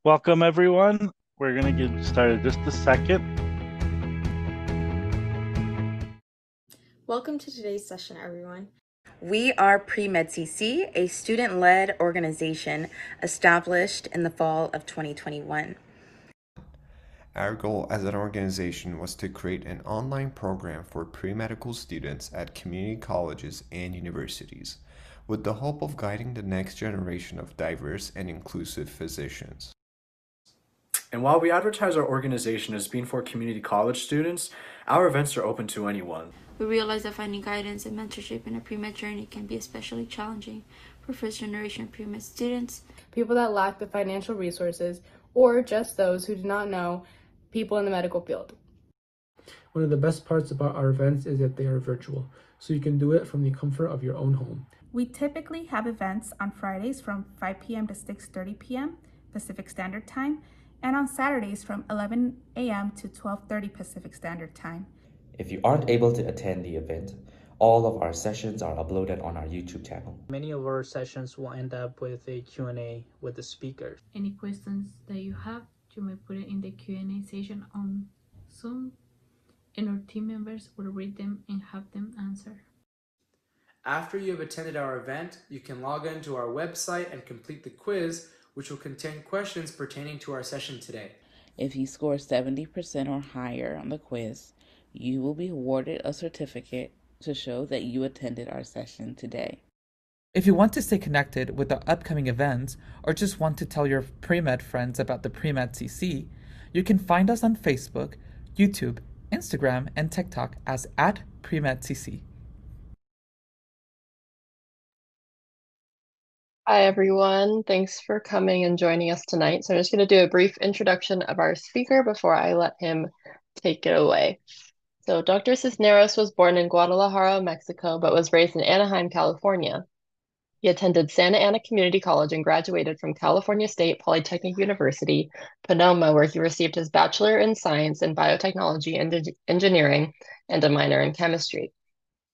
Welcome, everyone. We're going to get started just a second. Welcome to today's session, everyone. We are PreMedCC, a student-led organization established in the fall of 2021. Our goal as an organization was to create an online program for pre-medical students at community colleges and universities, with the hope of guiding the next generation of diverse and inclusive physicians. And while we advertise our organization as being for community college students, our events are open to anyone. We realize that finding guidance and mentorship in a pre-med journey can be especially challenging for first-generation pre-med students, people that lack the financial resources, or just those who do not know people in the medical field. One of the best parts about our events is that they are virtual, so you can do it from the comfort of your own home. We typically have events on Fridays from 5 p.m. to 6:30 p.m. Pacific Standard Time, and on Saturdays from 11 a.m. to 12:30 Pacific Standard Time. If you aren't able to attend the event, all of our sessions are uploaded on our YouTube channel. Many of our sessions will end up with a Q&A with the speakers. Any questions that you have, you may put it in the Q&A session on Zoom, and our team members will read them and have them answer. After you have attended our event, you can log into our website and complete the quiz, which will contain questions pertaining to our session today. If you score 70% or higher on the quiz, you will be awarded a certificate to show that you attended our session today. If you want to stay connected with our upcoming events or just want to tell your pre-med friends about the PreMedCC, you can find us on Facebook, YouTube, Instagram, and TikTok as @PreMedCC. Hi, everyone. Thanks for coming and joining us tonight. So I'm just going to do a brief introduction of our speaker before I let him take it away. So Dr. Cisneros was born in Guadalajara, Mexico, but was raised in Anaheim, California. He attended Santa Ana Community College and graduated from California State Polytechnic University, Sonoma, where he received his Bachelor in Science in Biotechnology and Engineering and a minor in chemistry.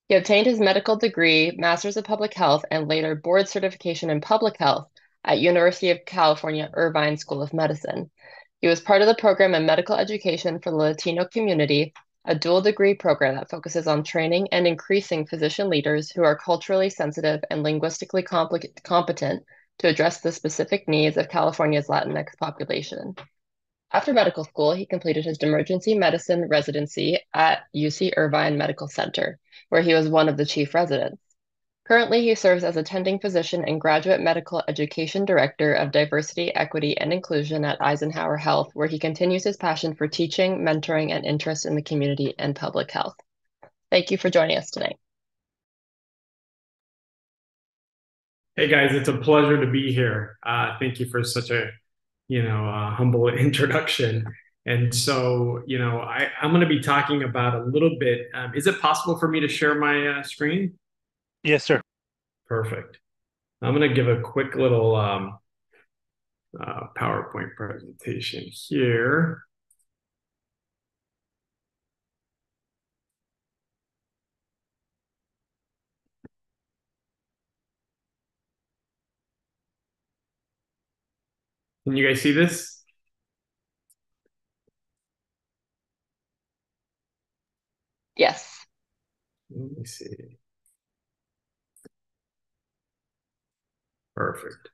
He obtained his medical degree, Master's of Public Health, and later board certification in Public Health at University of California, Irvine School of Medicine. He was part of the program in medical education for the Latino community, a dual degree program that focuses on training and increasing physician leaders who are culturally sensitive and linguistically competent to address the specific needs of California's Latinx population. After medical school, he completed his emergency medicine residency at UC Irvine Medical Center, where he was one of the chief residents. Currently, he serves as attending physician and graduate medical education director of diversity, equity, and inclusion at Eisenhower Health, where he continues his passion for teaching, mentoring, and interest in the community and public health. Thank you for joining us tonight. Hey guys, it's a pleasure to be here. Thank you for such a humble introduction. And so, I'm going to be talking about a little bit. Is it possible for me to share my screen? Yes, sir. Perfect. I'm going to give a quick little PowerPoint presentation here. Can you guys see this? Yes. Let me see. Perfect.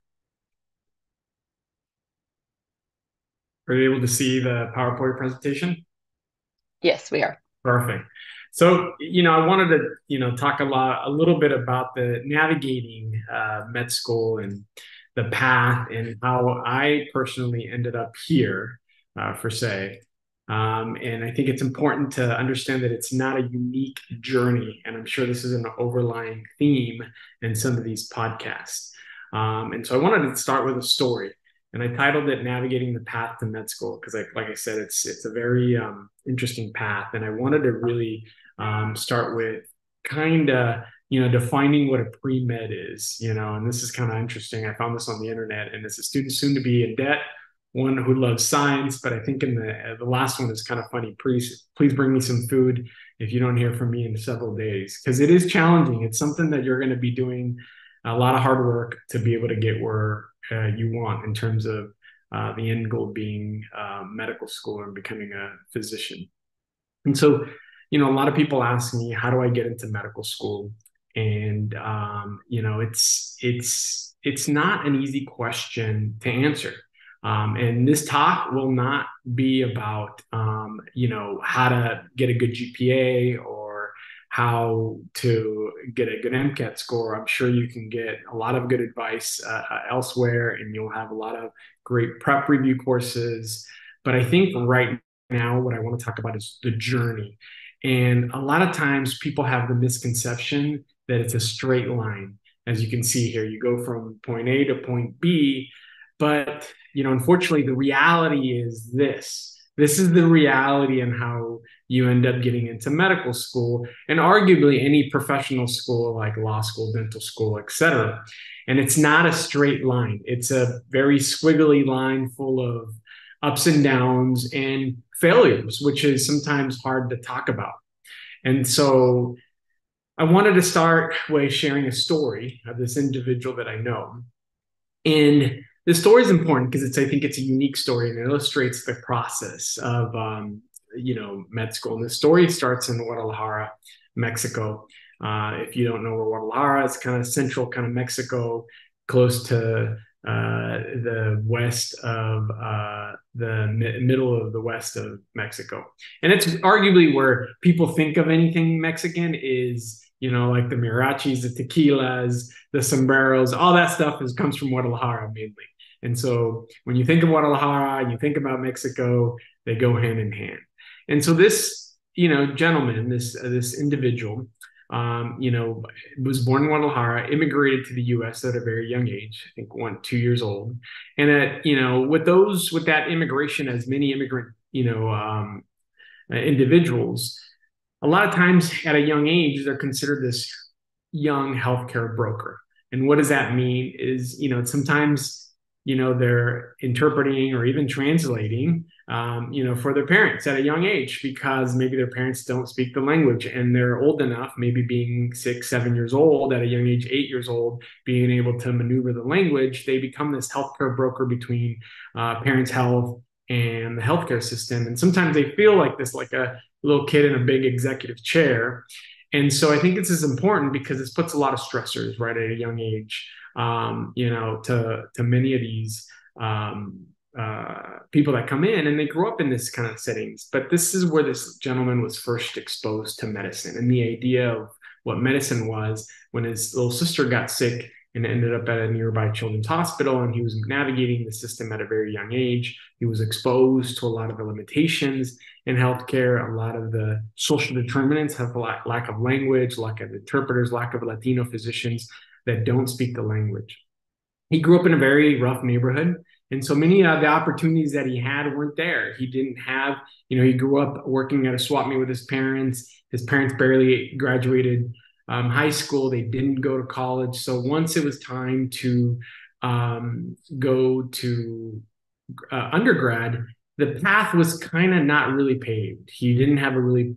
Are you able to see the PowerPoint presentation? Yes, we are. Perfect. So, I wanted to, talk a little bit about the navigating med school and the path and how I personally ended up here, per se. And I think it's important to understand that it's not a unique journey. And I'm sure this is an overlying theme in some of these podcasts. And so I wanted to start with a story. And I titled it "Navigating the Path to Med School" because, like I said, it's a very interesting path. And I wanted to really start with kind of, defining what a pre-med is, and this is kind of interesting. I found this on the internet, and it's a student soon to be in debt, one who loves science, but I think in the last one is kind of funny. Please bring me some food if you don't hear from me in several days, because it is challenging. It's something that you're going to be doing a lot of hard work to be able to get where you want in terms of the end goal being medical school and becoming a physician. And so, a lot of people ask me, how do I get into medical school? And it's not an easy question to answer. And this talk will not be about how to get a good GPA or how to get a good MCAT score. I'm sure you can get a lot of good advice elsewhere, and you'll have a lot of great prep review courses. But I think right now, what I want to talk about is the journey. And a lot of times people have the misconception that it's a straight line. As you can see here, you go from point A to point B, but unfortunately the reality is this. This is the reality and how you end up getting into medical school and arguably any professional school like law school, dental school, etc. And it's not a straight line. It's a very squiggly line full of ups and downs and failures, which is sometimes hard to talk about. And so I wanted to start by sharing a story of this individual that I know. And the story is important because I think it's a unique story and it illustrates the process of, med school. And the story starts in Guadalajara, Mexico. If you don't know where Guadalajara is, kind of central kind of Mexico, close to the west of middle of the west of Mexico. And it's arguably where people think of anything Mexican is, like the mirachis, the tequilas, the sombreros, all that stuff comes from Guadalajara mainly. And so when you think of Guadalajara, you think about Mexico, they go hand in hand. And so this, gentleman, this individual, was born in Guadalajara, immigrated to the U.S. at a very young age, I think 2 years old. And with that immigration, as many immigrant, individuals, a lot of times at a young age, they're considered this young healthcare broker. And what does that mean is, sometimes, they're interpreting or even translating, for their parents at a young age, because maybe their parents don't speak the language and they're old enough, maybe being 6, 7 years old, at a young age, 8 years old, being able to maneuver the language, they become this healthcare broker between parents' health and the healthcare system. And sometimes they feel like this, like a little kid in a big executive chair. And so I think this is important because this puts a lot of stressors right at a young age, to many of these people that come in and they grow up in this kind of settings. But this is where this gentleman was first exposed to medicine and the idea of what medicine was when his little sister got sick and ended up at a nearby children's hospital, and he was navigating the system at a very young age. He was exposed to a lot of the limitations in healthcare, a lot of the social determinants have lack of language, lack of interpreters, lack of Latino physicians that don't speak the language. He grew up in a very rough neighborhood, and so many of the opportunities that he had weren't there. He didn't have, he grew up working at a swap meet with his parents. His parents barely graduated high school. They didn't go to college. So once it was time to go to undergrad, the path was kind of not really paved. He didn't have a really,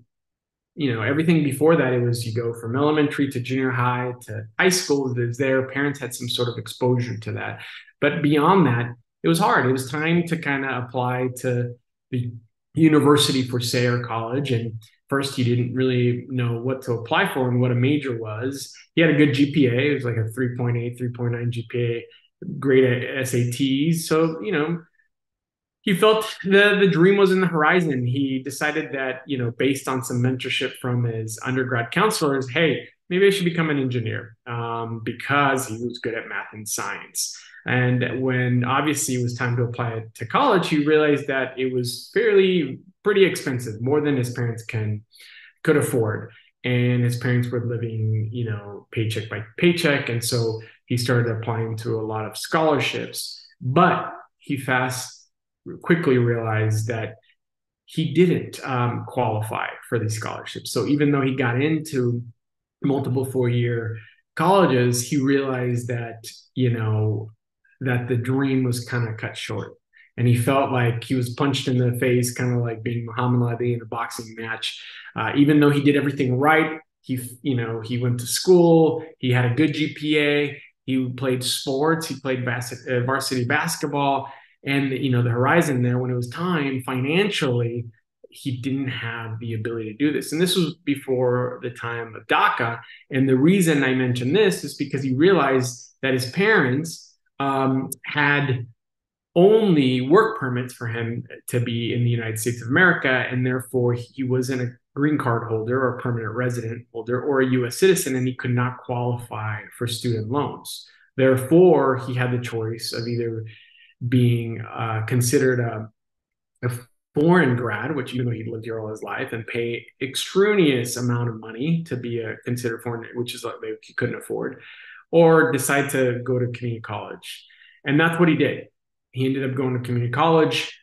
everything before that, it was you go from elementary to junior high to high school. Their parents had some sort of exposure to that. But beyond that, it was hard. It was time to kind of apply to the university for say or college. And first, he didn't really know what to apply for and what a major was. He had a good GPA. It was like a 3.8, 3.9 GPA, great at SATs. So, he felt the dream was in the horizon. He decided that, based on some mentorship from his undergrad counselors, hey, maybe I should become an engineer because he was good at math and science. And when obviously it was time to apply to college, he realized that it was pretty expensive, more than his parents could afford. And his parents were living, paycheck by paycheck. And so he started applying to a lot of scholarships, but he quickly realized that he didn't qualify for these scholarships. So even though he got into multiple 4-year colleges, he realized that, that the dream was kind of cut short. And he felt like he was punched in the face, kind of like being Muhammad Ali in a boxing match. Even though he did everything right, he went to school, he had a good GPA, he played sports, he played varsity basketball, And, the horizon there, when it was time financially, he didn't have the ability to do this. And this was before the time of DACA. And the reason I mention this is because he realized that his parents had only work permits for him to be in the United States of America, and therefore he wasn't a green card holder or permanent resident holder or a U.S. citizen, and he could not qualify for student loans. Therefore, he had the choice of either being considered a foreign grad, which even though he lived here all his life, and pay extraneous amount of money to be considered foreign, which is like he couldn't afford, or decide to go to community college. And that's what he did. He ended up going to community college.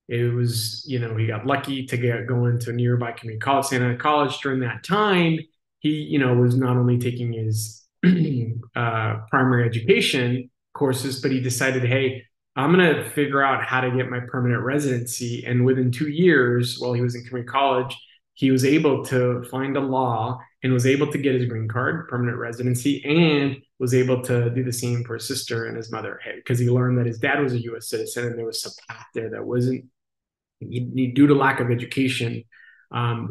It was, he got lucky to get going to a nearby community college, Santa Ana College. During that time, he, was not only taking his primary education courses, but he decided, hey, I'm going to figure out how to get my permanent residency. And within 2 years, while he was in community college, he was able to find a law and was able to get his green card, permanent residency, and was able to do the same for his sister and his mother, because he learned that his dad was a U.S. citizen and there was some path there that wasn't, due to lack of education,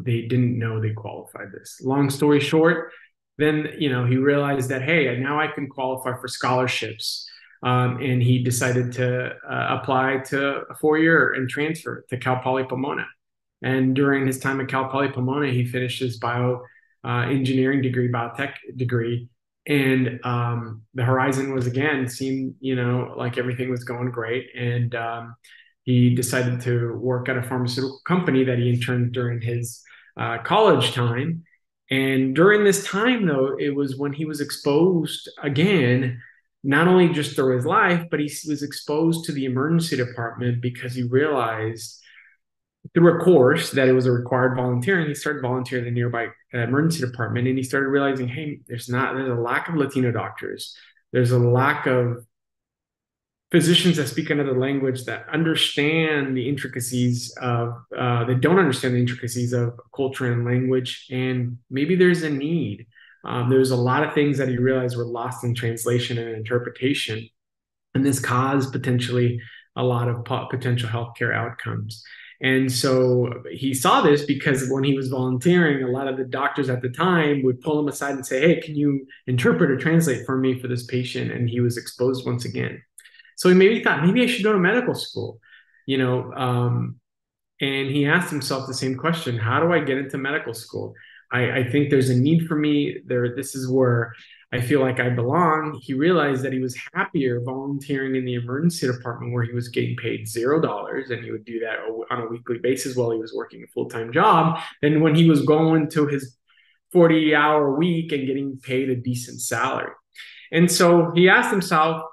they didn't know they qualified this. Long story short, then, he realized that, hey, now I can qualify for scholarships. And he decided to apply to a 4-year and transfer to Cal Poly Pomona. And during his time at Cal Poly Pomona, he finished his engineering degree, biotech degree. And the horizon was, again, seemed, like everything was going great. And he decided to work at a pharmaceutical company that he interned during his college time. And during this time, though, it was when he was exposed again, not only just through his life, but he was exposed to the emergency department because he realized through a course that it was a required volunteering. He started volunteering in the nearby emergency department, and he started realizing, hey, there's a lack of Latino doctors. There's a lack of physicians that speak another language that understand the intricacies of, that don't understand the intricacies of culture and language. And maybe there's a need. There's a lot of things that he realized were lost in translation and interpretation. And this caused potentially a lot of potential healthcare outcomes. And so he saw this because when he was volunteering, a lot of the doctors at the time would pull him aside and say, hey, can you interpret or translate for me for this patient? And he was exposed once again. So he maybe thought, maybe I should go to medical school, and he asked himself the same question: how do I get into medical school? I think there's a need for me there. This is where I feel like I belong. He realized that he was happier volunteering in the emergency department, where he was getting paid $0, and he would do that on a weekly basis while he was working a full-time job, than when he was going to his 40-hour week and getting paid a decent salary. And so he asked himself,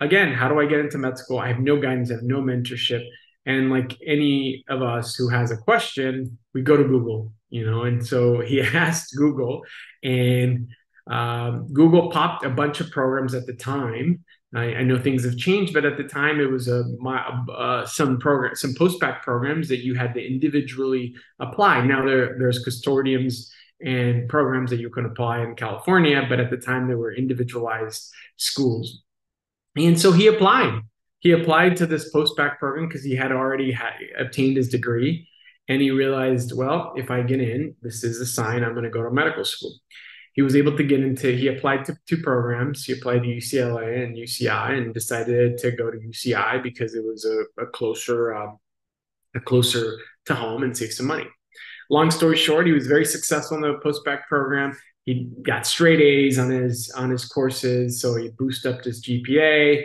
again, how do I get into med school? I have no guidance, I have no mentorship. And like any of us who has a question, we go to Google, and so he asked Google, and Google popped a bunch of programs at the time. I know things have changed, but at the time it was some post-bac programs that you had to individually apply. Now there's custodians and programs that you can apply in California, but at the time there were individualized schools. And so he applied. He applied to this post-bac program because he had already obtained his degree. And he realized, well, if I get in, this is a sign I'm going to go to medical school. He was able to he applied to 2 programs. He applied to UCLA and UCI, and decided to go to UCI because it was a closer to home and save some money. Long story short, he was very successful in the post-bac program. He got straight A's on his courses, so he boosted up his GPA.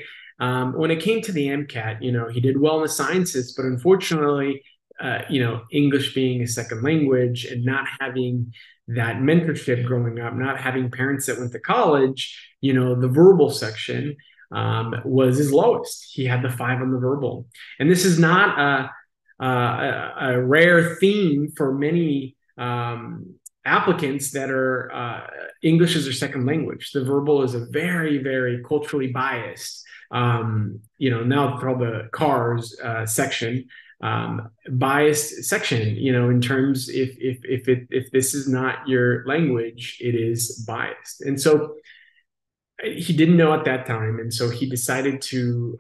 When it came to the MCAT, he did well in the sciences, but unfortunately, English being a second language and not having that mentorship growing up, not having parents that went to college, the verbal section was his lowest. He had the 5 on the verbal. And this is not a rare theme for many applicants that are English as their second language. The verbal is a very, very culturally biased, now called the CARS section, biased section, in terms if this is not your language, it is biased. And so he didn't know at that time. And so he decided to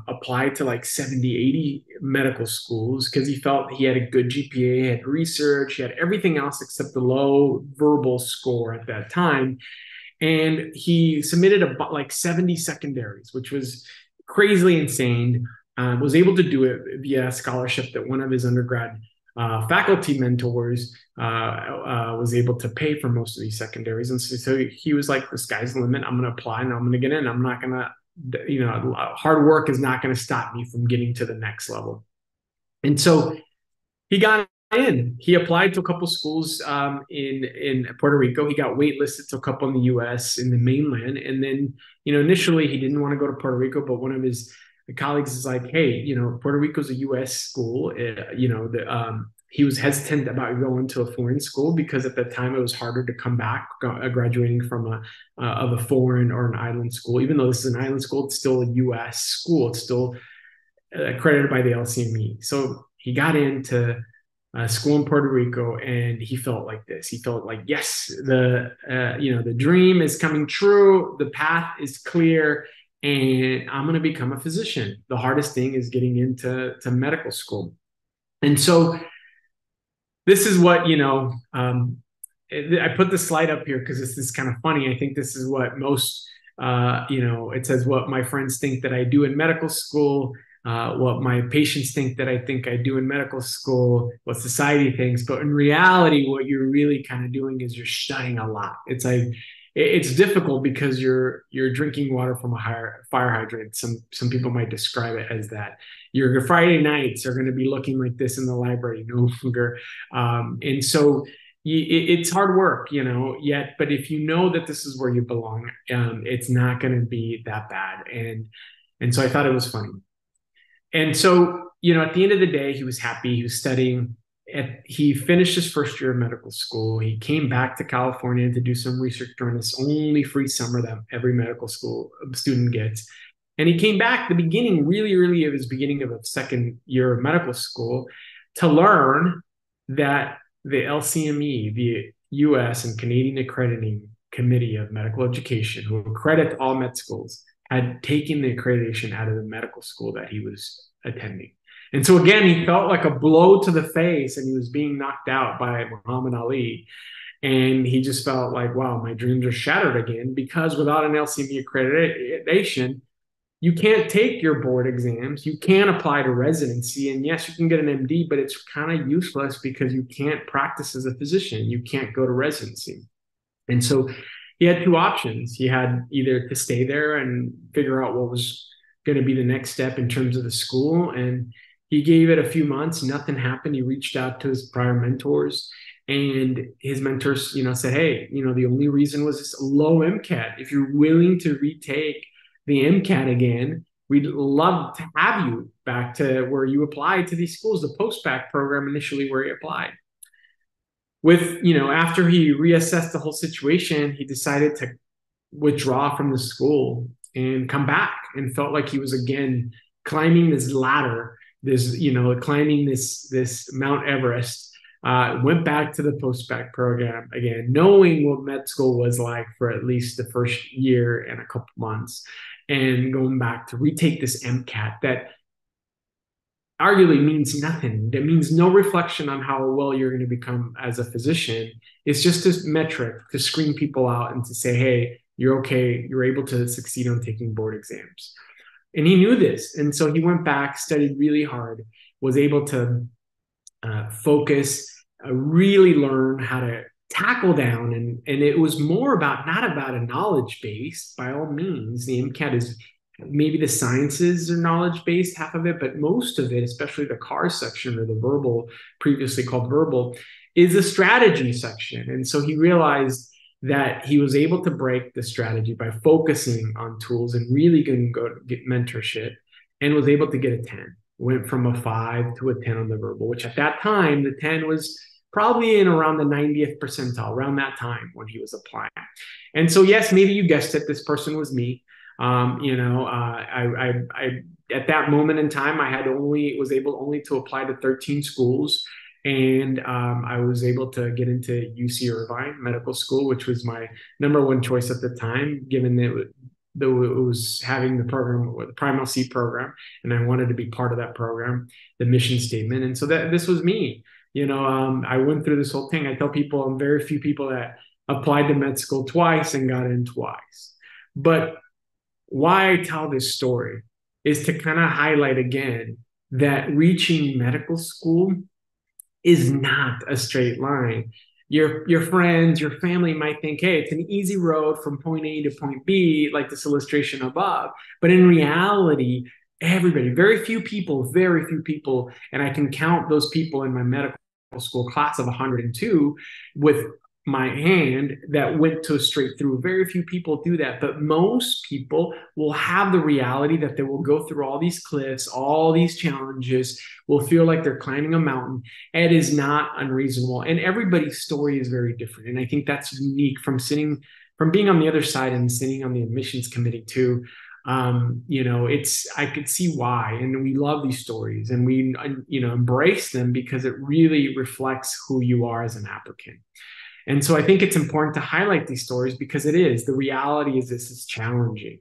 apply to like 70, 80 medical schools because he felt he had a good GPA, he had research, he had everything else except the low verbal score at that time. And he submitted about like 70 secondaries, which was crazily insane. Was able to do it via a scholarship that one of his undergrad faculty mentors was able to pay for most of these secondaries. And so he was like, the sky's the limit. I'm going to apply and I'm going to get in. I'm not going to, hard work is not going to stop me from getting to the next level. And so he got in. He applied to a couple schools in Puerto Rico. He got waitlisted to a couple in the U.S. in the mainland. And then, initially he didn't want to go to Puerto Rico, but one of his colleagues is like, hey, Puerto Rico's a U.S. school. He was hesitant about going to a foreign school because at that time it was harder to come back graduating from a foreign or an island school. Even though this is an island school, it's still a U.S. school. It's still accredited by the LCME. So he got into school in Puerto Rico, and he felt like this. He felt like, yes, the dream is coming true. The path is clear, and I'm going to become a physician. The hardest thing is getting into medical school. And so this is what, I put the slide up here because this is kind of funny. I think this is what most, it says what my friends think that I do in medical school, what my patients think that I think I do in medical school, what society thinks. But in reality, what you're really kind of doing is you're studying a lot. It's like, it's difficult because you're drinking water from a fire hydrant. Some people might describe it as that. Your Friday nights are going to be looking like this in the library no longer. And so it's hard work, yet, but if you know that this is where you belong, it's not going to be that bad. And so I thought it was funny. And so, at the end of the day, he was happy. He was studying. He finished his first year of medical school. He came back to California to do some research during this only free summer that every medical school student gets. And he came back the beginning, really early of his beginning of a second year of medical school, to learn that the LCME, the US and Canadian Accrediting Committee of Medical Education, who accredit all med schools, had taken the accreditation out of the medical school that he was attending. And so again, he felt like a blow to the face, and he was being knocked out by Muhammad Ali. And he just felt like, wow, my dreams are shattered again, because without an LCME accreditation, you can't take your board exams. You can't apply to residency. And yes, you can get an MD, but it's kind of useless because you can't practice as a physician. You can't go to residency. And so he had two options. He had either to stay there and figure out what was going to be the next step in terms of the school. And he gave it a few months. Nothing happened. He reached out to his prior mentors, and his mentors, said, hey, the only reason was this low MCAT. If you're willing to retake the MCAT again, we'd love to have you back to where you applied to these schools, the post-bac program initially where he applied. After he reassessed the whole situation, he decided to withdraw from the school and come back, and felt like he was again climbing this ladder, climbing this Mount Everest. Went back to the post-bac program again, knowing what med school was like for at least the first year and a couple months, and going back to retake this MCAT that arguably means nothing. That means no reflection on how well you're going to become as a physician. It's just this metric to screen people out and to say, hey, you're okay. You're able to succeed on taking board exams. And he knew this. And so he went back, studied really hard, was able to focus, really learn how to tackle down. And it was more about, not about a knowledge base, by all means. The MCAT is maybe the sciences are knowledge based, half of it, but most of it, especially the CAR section or the verbal, previously called verbal, is a strategy section. And so he realized that he was able to break the strategy by focusing on tools and really going to go get mentorship, and was able to get a 10. Went from a 5 to a 10 on the verbal, which at that time, the 10 was probably in around the 90th percentile, around that time when he was applying. And so, yes, maybe you guessed it, this person was me. I at that moment in time, was able only to apply to 13 schools. And I was able to get into UC Irvine Medical School, which was my number one choice at the time, given that was having the program, the PreMedCC program, and I wanted to be part of that program, the mission statement. And so this was me. I went through this whole thing. I tell people I'm very few people that applied to med school twice and got in twice. But why I tell this story is to kind of highlight again that reaching medical school is not a straight line. Your friends, your family might think, hey, it's an easy road from point A to point B, like this illustration above. But in reality, everybody, very few people, and I can count those people in my medical school class of 102 with my hand that went to straight through. Very few people do that, but most people will have the reality that they will go through all these cliffs, all these challenges, will feel like they're climbing a mountain. It is not unreasonable, and everybody's story is very different. And I think that's unique from being on the other side and sitting on the admissions committee too. I could see why, and we love these stories, and we embrace them because it really reflects who you are as an applicant. And so I think it's important to highlight these stories because the reality is this is challenging.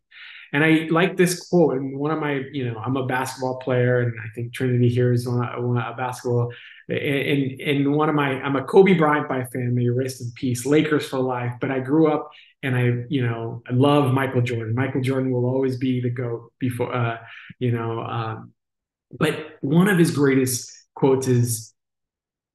And I like this quote, and one of my, I'm a basketball player, and I think Trinity here is a basketball, I'm a Kobe Bryant by fan, may he rest in peace, Lakers for life. But I grew up and I love Michael Jordan. Michael Jordan will always be the GOAT but one of his greatest quotes is,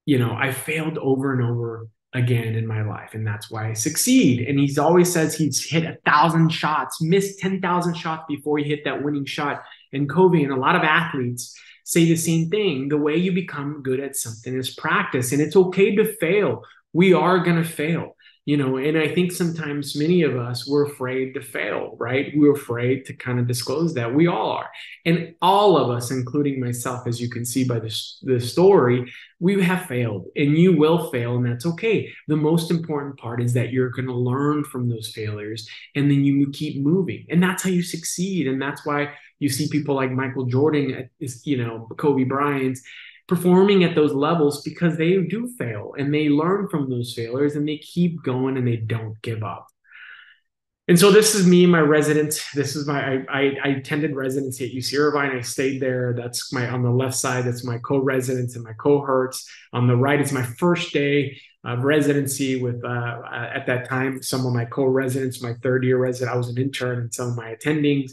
I failed over and over again in my life, and that's why I succeed. And he's always says he's hit 1,000 shots, missed 10,000 shots before he hit that winning shot. And Kobe and a lot of athletes say the same thing. The way you become good at something is practice, and it's okay to fail. We are going to fail. And I think sometimes many of us, we're afraid to fail, right? We're afraid to kind of disclose that. We all are. And all of us, including myself, as you can see by the story, we have failed, and you will fail, and that's okay. The most important part is that you're going to learn from those failures, and then you keep moving. And that's how you succeed. And that's why you see people like Michael Jordan, Kobe Bryant, performing at those levels, because they do fail and they learn from those failures and they keep going and they don't give up. And so this is me and my residence. This is I attended residency at UC Irvine. I stayed there. That's on the left side, that's my co-residents and my cohorts. On the right is my first day of residency with, at that time, some of my co-residents, my third-year resident. I was an intern, and some of my attendings.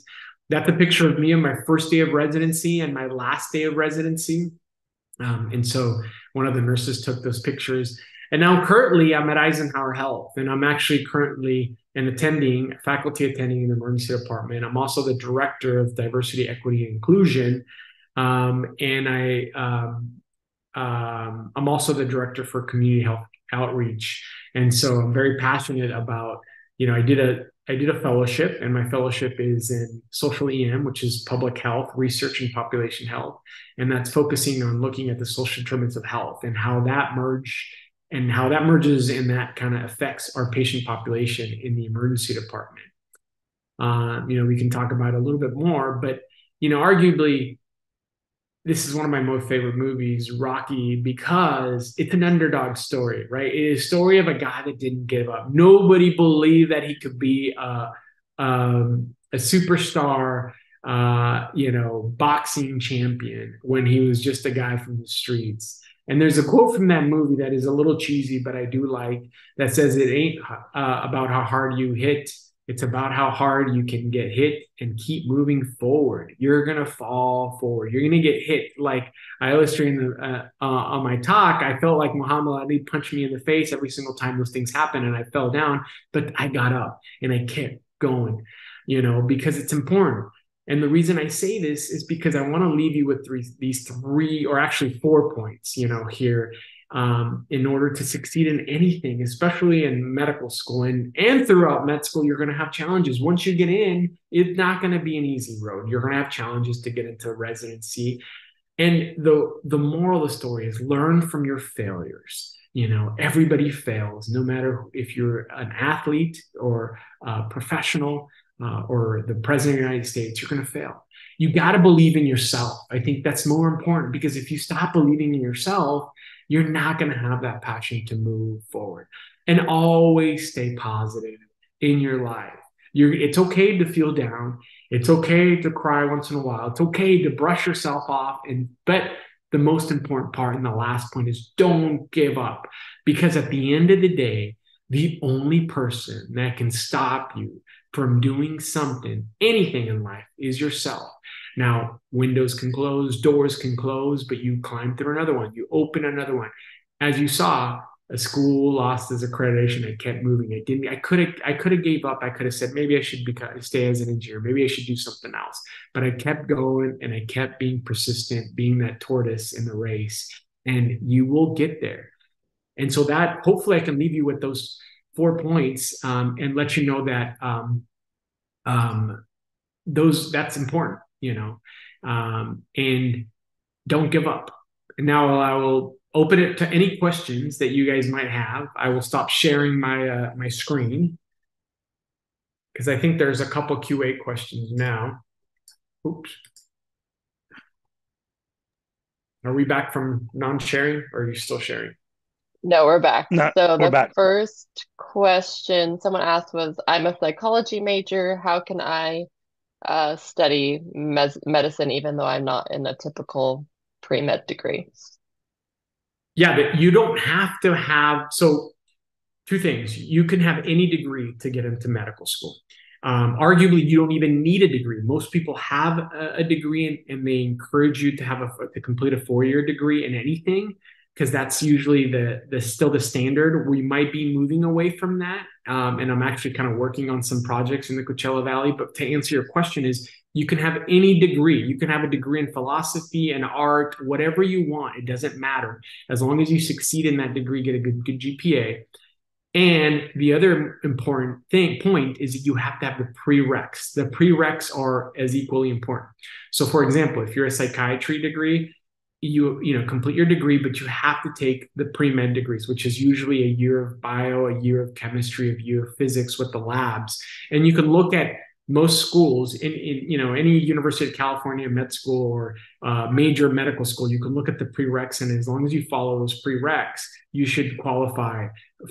That's a picture of me on my first day of residency and my last day of residency. And so one of the nurses took those pictures. And now currently I'm at Eisenhower Health, and I'm actually currently faculty attending in the emergency department. I'm also the director of diversity, equity, and inclusion. And I'm also the director for community health outreach. And so I'm very passionate about, I did a fellowship, and my fellowship is in social EM, which is public health, research, and population health. And that's focusing on looking at the social determinants of health and how that merges and that kind of affects our patient population in the emergency department. We can talk about it a little bit more, but, arguably, this is one of my most favorite movies, Rocky, because it's an underdog story, right? It is a story of a guy that didn't give up. Nobody believed that he could be a superstar, boxing champion when he was just a guy from the streets. And there's a quote from that movie that is a little cheesy, but I do like, that says, it ain't about how hard you hit. It's about how hard you can get hit and keep moving forward. You're going to fall forward. You're going to get hit. Like I illustrated on my talk, I felt like Muhammad Ali punched me in the face every single time those things happened, and I fell down, but I got up and I kept going, because it's important. And the reason I say this is because I want to leave you with these three, or actually 4 points, here, in order to succeed in anything, especially in medical school and throughout med school. You're going to have challenges. Once you get in, it's not going to be an easy road. You're going to have challenges to get into residency. And the moral of the story is learn from your failures. Everybody fails, no matter if you're an athlete or a professional, or the president of the United States. You're going to fail. You got to believe in yourself. I think that's more important, because if you stop believing in yourself, you're not going to have that passion to move forward. And always stay positive in your life. It's okay to feel down. It's okay to cry once in a while. It's okay to brush yourself off. But the most important part and the last point is don't give up. Because at the end of the day, the only person that can stop you from doing something, anything in life, is yourself. Now, windows can close, doors can close, but you climb through another one. You open another one. As you saw, a school lost its accreditation. I kept moving. I could have gave up. I could have said maybe I should stay as an engineer. Maybe I should do something else. But I kept going and I kept being persistent, being that tortoise in the race. And you will get there. And so that hopefully I can leave you with those 4 points and let you know that that's important, and don't give up. And now I will open it to any questions that you guys might have. I will stop sharing my screen because I think there's a couple QA questions now. Oops. Are we back from non-sharing or are you still sharing? No, we're back. No, So we're the back. first question someone asked was, I'm a psychology major. How can I study medicine even though I'm not in a typical pre-med degree? Yeah, but you don't have to have, so two things. You can have any degree to get into medical school. Arguably, you don't even need a degree. Most people have a degree and they encourage you to complete a 4-year degree in anything because that's usually still the standard. We might be moving away from that. And I'm actually kind of working on some projects in the Coachella Valley. But to answer your question is, you can have any degree. You can have a degree in philosophy and art, whatever you want. It doesn't matter. As long as you succeed in that degree, get a good GPA. And the other important point is that you have to have the prereqs. The prereqs are as equally important. So for example, if you're a psychiatry degree, you complete your degree, but you have to take the pre-med degrees, which is usually a year of bio, a year of chemistry, a year of physics with the labs. And you can look at most schools in any University of California med school or major medical school, you can look at the prereqs, and as long as you follow those prereqs, you should qualify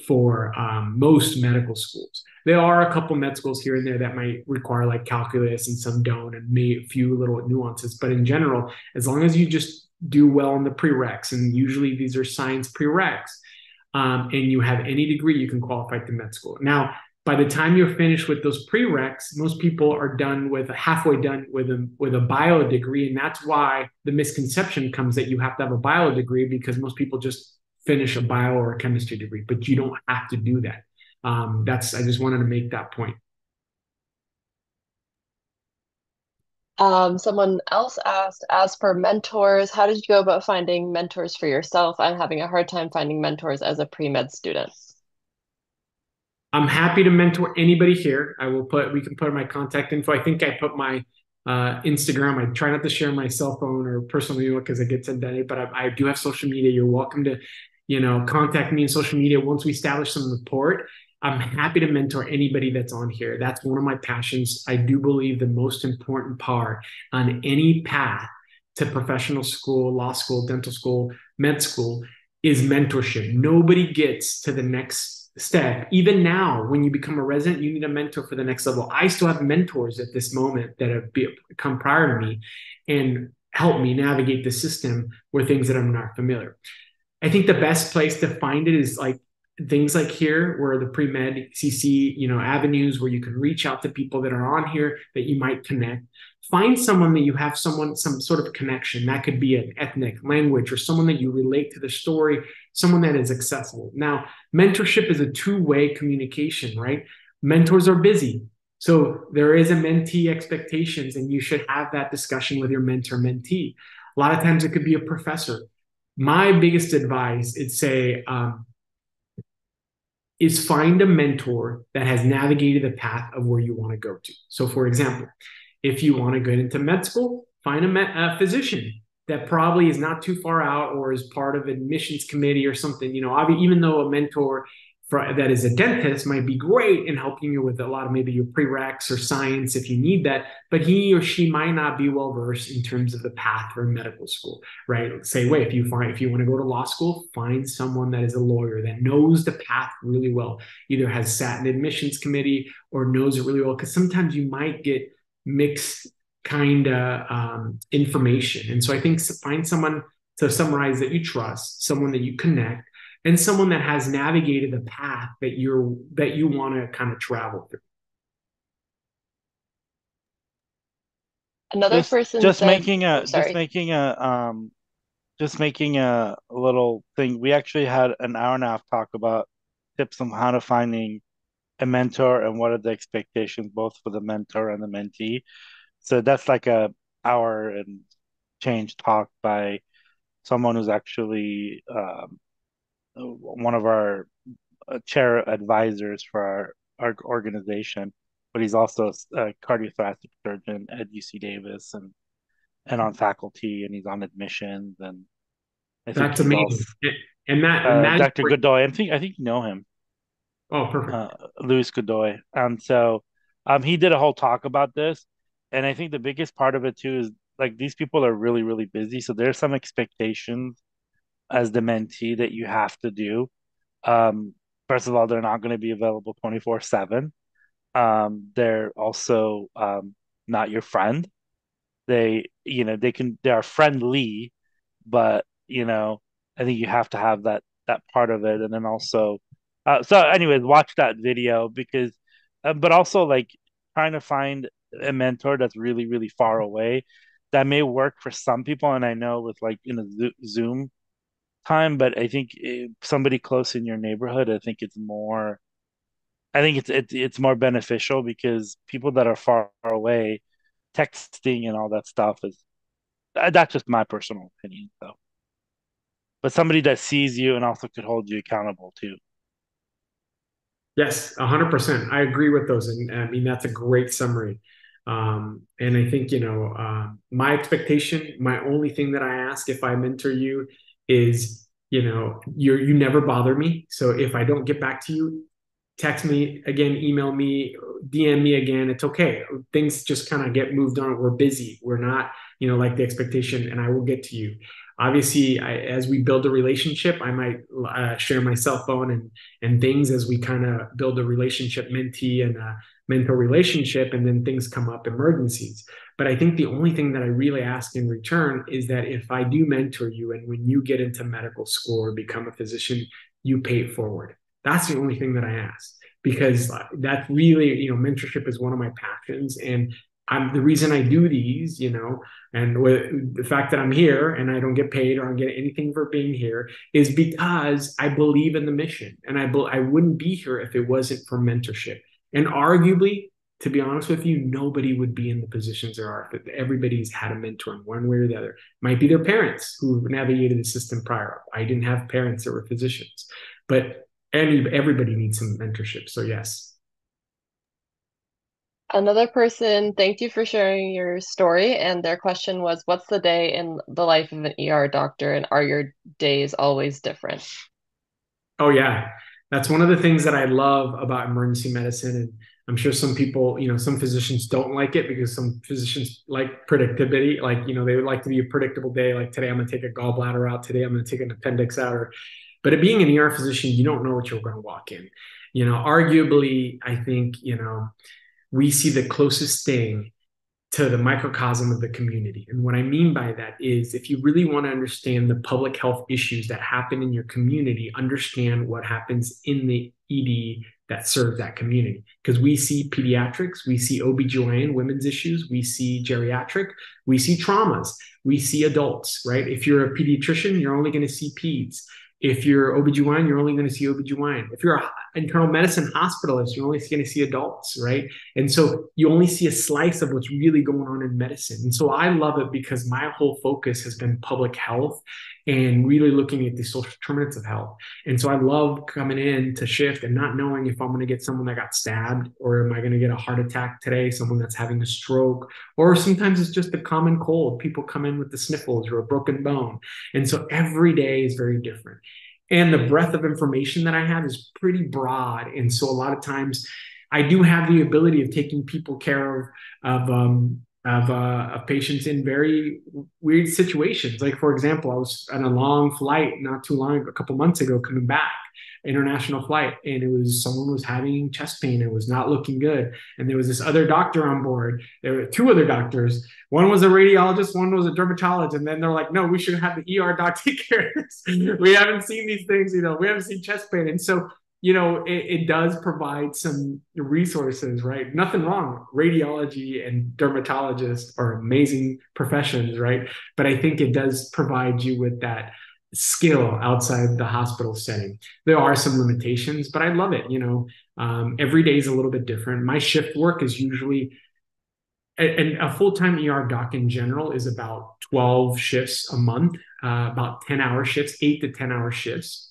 for most medical schools. There are a couple med schools here and there that might require like calculus and some don't, and a few little nuances. But in general, as long as you just do well in the prereqs, and usually these are science prereqs, and you have any degree, you can qualify to med school. Now, by the time you're finished with those prereqs, most people are halfway done with a bio degree, and that's why the misconception comes that you have to have a bio degree, because most people just finish a bio or a chemistry degree, but you don't have to do that. I just wanted to make that point. Someone else asked, as for mentors, how did you go about finding mentors for yourself? I'm having a hard time finding mentors as a pre-med student. I'm happy to mentor anybody here. We can put my contact info. I think I put my Instagram. I try not to share my cell phone or personal email because it gets indebted, but I do have social media. You're welcome to, contact me on social media once we establish some rapport. I'm happy to mentor anybody that's on here. That's one of my passions. I do believe the most important part on any path to professional school, law school, dental school, med school is mentorship. Nobody gets to the next step. Even now, when you become a resident, you need a mentor for the next level. I still have mentors at this moment that have come prior to me and help me navigate the system with things that I'm not familiar. I think the best place to find it is like things like here, where the PreMedCC, avenues where you can reach out to people that are on here that you might connect. Find someone that you have some sort of connection. That could be an ethnic, language, or someone that you relate to the story, someone that is accessible. Now, mentorship is a two-way communication, right? Mentors are busy. So there is a mentee expectations, and you should have that discussion with your mentor-mentee. A lot of times it could be a professor. My biggest advice is find a mentor that has navigated the path of where you want to go to. So for example, if you want to get into med school, find a physician that probably is not too far out or is part of admissions committee or something. Even though a mentor that is a dentist might be great in helping you with a lot of maybe your prereqs or science if you need that, but he or she might not be well versed in terms of the path for medical school, right? Say, wait, if you want to go to law school, find someone that is a lawyer that knows the path really well, either has sat in admissions committee or knows it really well, because sometimes you might get mixed kind of information. And so I think find someone to summarize that you trust, someone that you connect, and someone that has navigated the path that you want to kind of travel through. Another person just said, making oh, a sorry. just making a little thing. We actually had an hour and a half talk about tips on how to finding a mentor and what are the expectations both for the mentor and the mentee. So that's like a hour and change talk by someone who's actually one of our chair advisors for our organization, but he's also a cardiothoracic surgeon at UC Davis and on faculty, and he's on admissions, and I think That's he's also amazing. And that is Dr. Godoy. I think you know him. Oh, perfect. Louis Godoy. So he did a whole talk about this, and I think the biggest part of it too is like these people are really, really busy, so there's some expectations as the mentee that you have to do. Um, First of all, they're not going to be available 24/7. They're also not your friend. They are friendly, but I think you have to have that part of it, and then also, so anyways, watch that video because, but also like trying to find a mentor that's really really far away, that may work for some people, and I know with like in a Zoom time, but I think somebody close in your neighborhood, I think it's more beneficial because people that are far away, texting and all that stuff is that's just my personal opinion, though. But somebody that sees you and also could hold you accountable too. Yes, 100%. I agree with those. And I mean, that's a great summary. And I think, my expectation, my only thing that I ask if I mentor you is, you never bother me. So if I don't get back to you, text me again, email me, DM me again. It's okay. Things just kind of get moved on. We're busy. We're not, like the expectation, and I will get to you. Obviously, as we build a relationship, I might share my cell phone and things as we kind of build a relationship, mentee and mentor relationship, and then things come up, emergencies. But I think the only thing that I really ask in return is that if I do mentor you and when you get into medical school or become a physician, you pay it forward. That's the only thing that I ask, because that's really, mentorship is one of my passions. And the reason I do these, and with the fact that I'm here and I don't get paid or I don't get anything for being here, is because I believe in the mission. And I wouldn't be here if it wasn't for mentorship. And arguably, to be honest with you, nobody would be in the positions there are. Everybody's had a mentor in one way or the other. Might be their parents who navigated the system prior. I didn't have parents that were physicians, but everybody needs some mentorship. So yes. Another person thanked you for sharing your story, and their question was, what's the day in the life of an ER doctor, and are your days always different? Oh yeah, that's one of the things that I love about emergency medicine. And I'm sure some people, some physicians don't like it because some physicians like predictability. Like, they would like to be a predictable day. Like today I'm going to take a gallbladder out. Today I'm going to take an appendix out. But being an ER physician, you don't know what you're going to walk in. Arguably, I think, we see the closest thing to the microcosm of the community. And what I mean by that is if you really want to understand the public health issues that happen in your community, understand what happens in the ED that serves that community. Because we see pediatrics, we see OBGYN, women's issues, we see geriatric, we see traumas, we see adults, right? If you're a pediatrician, you're only going to see peds. If you're OBGYN, you're only going to see OBGYN. If you're an internal medicine hospitalist, you're only going to see adults, right? And so you only see a slice of what's really going on in medicine. And so I love it because my whole focus has been public health and really looking at the social determinants of health. And so I love coming in to shift and not knowing if I'm going to get someone that got stabbed, or am I going to get a heart attack today, someone that's having a stroke, or sometimes it's just a common cold. People come in with the sniffles or a broken bone. And so every day is very different. and the breadth of information that I have is pretty broad. And so a lot of times I do have the ability of taking people care of patients in very weird situations. Like, for example, I was on a long flight not too long, a couple months ago, coming back, international flight, and it was someone was having chest pain and was not looking good. And there was this other doctor on board. There were two other doctors. One was a radiologist, one was a dermatologist. And then they're like, no, we should have the ER doc take care of this. We haven't seen these things, we haven't seen chest pain. And so it does provide some resources, right? Nothing wrong. Radiology and dermatologists are amazing professions, right? But I think it does provide you with that skill outside the hospital setting. There are some limitations, but I love it. Every day is a little bit different. My shift work is usually, and a full-time ER doc in general is about 12 shifts a month, about 10-hour shifts, 8 to 10-hour shifts.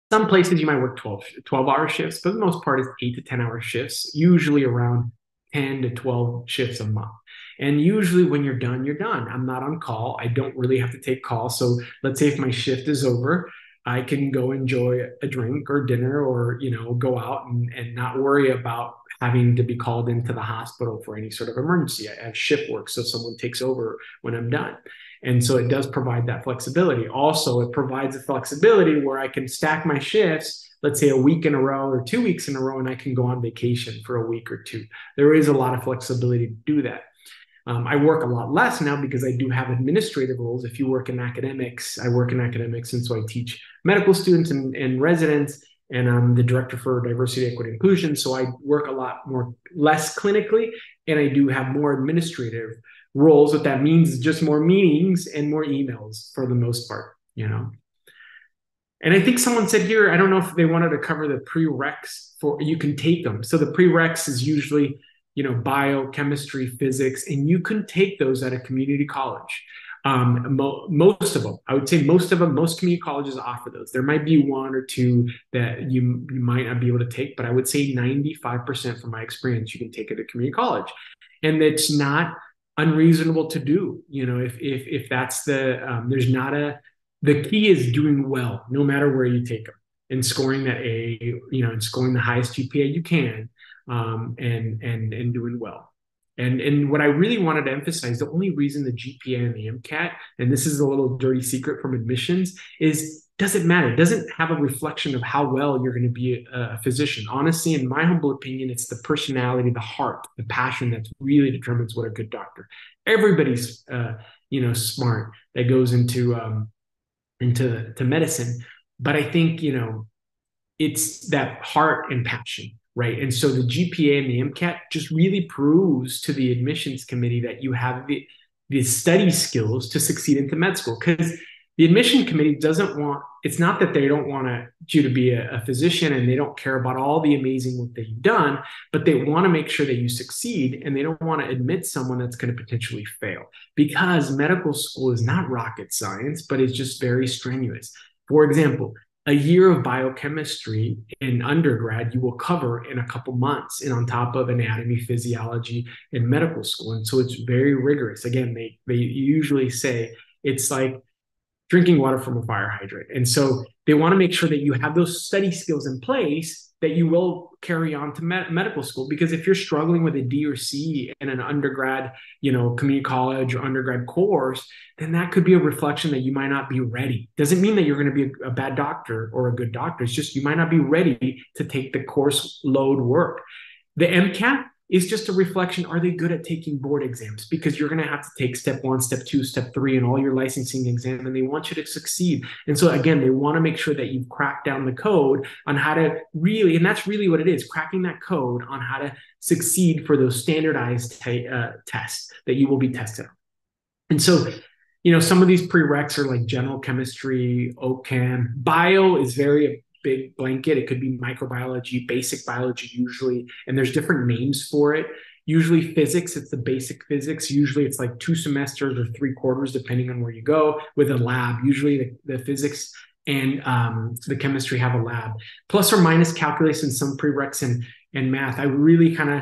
Some places you might work 12-hour shifts, but for the most part, it's 8 to 10-hour shifts, usually around 10 to 12 shifts a month. And usually when you're done, you're done. I'm not on call. I don't really have to take calls. So let's say if my shift is over, I can go enjoy a drink or dinner or, go out and not worry about having to be called into the hospital for any sort of emergency. I have shift work, so someone takes over when I'm done. And so it does provide that flexibility. Also, it provides a flexibility where I can stack my shifts, let's say a week in a row or 2 weeks in a row, and I can go on vacation for a week or two. There is a lot of flexibility to do that. I work a lot less now because I do have administrative roles. If you work in academics, I work in academics, and so I teach medical students and residents, and I'm the director for diversity, equity, inclusion. So I work a lot less clinically, and I do have more administrative roles. What that means is just more meetings and more emails for the most part, And I think someone said here, I don't know if they wanted to cover the prereqs for, you can take them. So the prereqs is usually, biochemistry, physics, and you can take those at a community college. Most of them, I would say most community colleges offer those. There might be one or two that you might not be able to take, but I would say 95% from my experience, you can take at a community college. And it's not unreasonable to do, if that's the key is doing well, no matter where you take them, and scoring that A, and scoring the highest GPA you can, and doing well. And what I really wanted to emphasize, the only reason the GPA and the MCAT, and this is a little dirty secret from admissions, doesn't matter. It doesn't have a reflection of how well you're going to be a physician. Honestly, in my humble opinion, it's the personality, the heart, the passion that really determines what a good doctor. Everybody's, smart that goes into medicine, but I think it's that heart and passion, right? And so the GPA and the MCAT just really proves to the admissions committee that you have the study skills to succeed into med school, because the admission committee doesn't want, it's not that they don't want you to be a physician and they don't care about all the amazing work that you've done, but they want to make sure that you succeed, and they don't want to admit someone that's going to potentially fail, because medical school is not rocket science, but it's just very strenuous. For example, a year of biochemistry in undergrad, you will cover in a couple months, and on top of anatomy, physiology, in medical school. And so it's very rigorous. Again, they usually say it's like drinking water from a fire hydrant. And so they want to make sure that you have those study skills in place that you will carry on to medical school. Because if you're struggling with a D or C in an undergrad, community college or undergrad course, then that could be a reflection that you might not be ready. Doesn't mean that you're going to be a bad doctor or a good doctor. It's just you might not be ready to take the course load work. The MCAT is just a reflection. Are they good at taking board exams? Because you're going to have to take step 1, step 2, step 3, and all your licensing exam, and they want you to succeed. And so again, they want to make sure that you've cracked down the code on how to really, and that's really what it is, cracking that code on how to succeed for those standardized tests that you will be tested on. And so, some of these prereqs are like general chemistry, OChem. Bio is very big blanket. It could be microbiology, basic biology usually, and there's different names for it. Usually physics, it's the basic physics. Usually it's like 2 semesters or 3 quarters, depending on where you go, with a lab. Usually the physics and the chemistry have a lab. Plus or minus calculus and some prereqs and math. I really kind of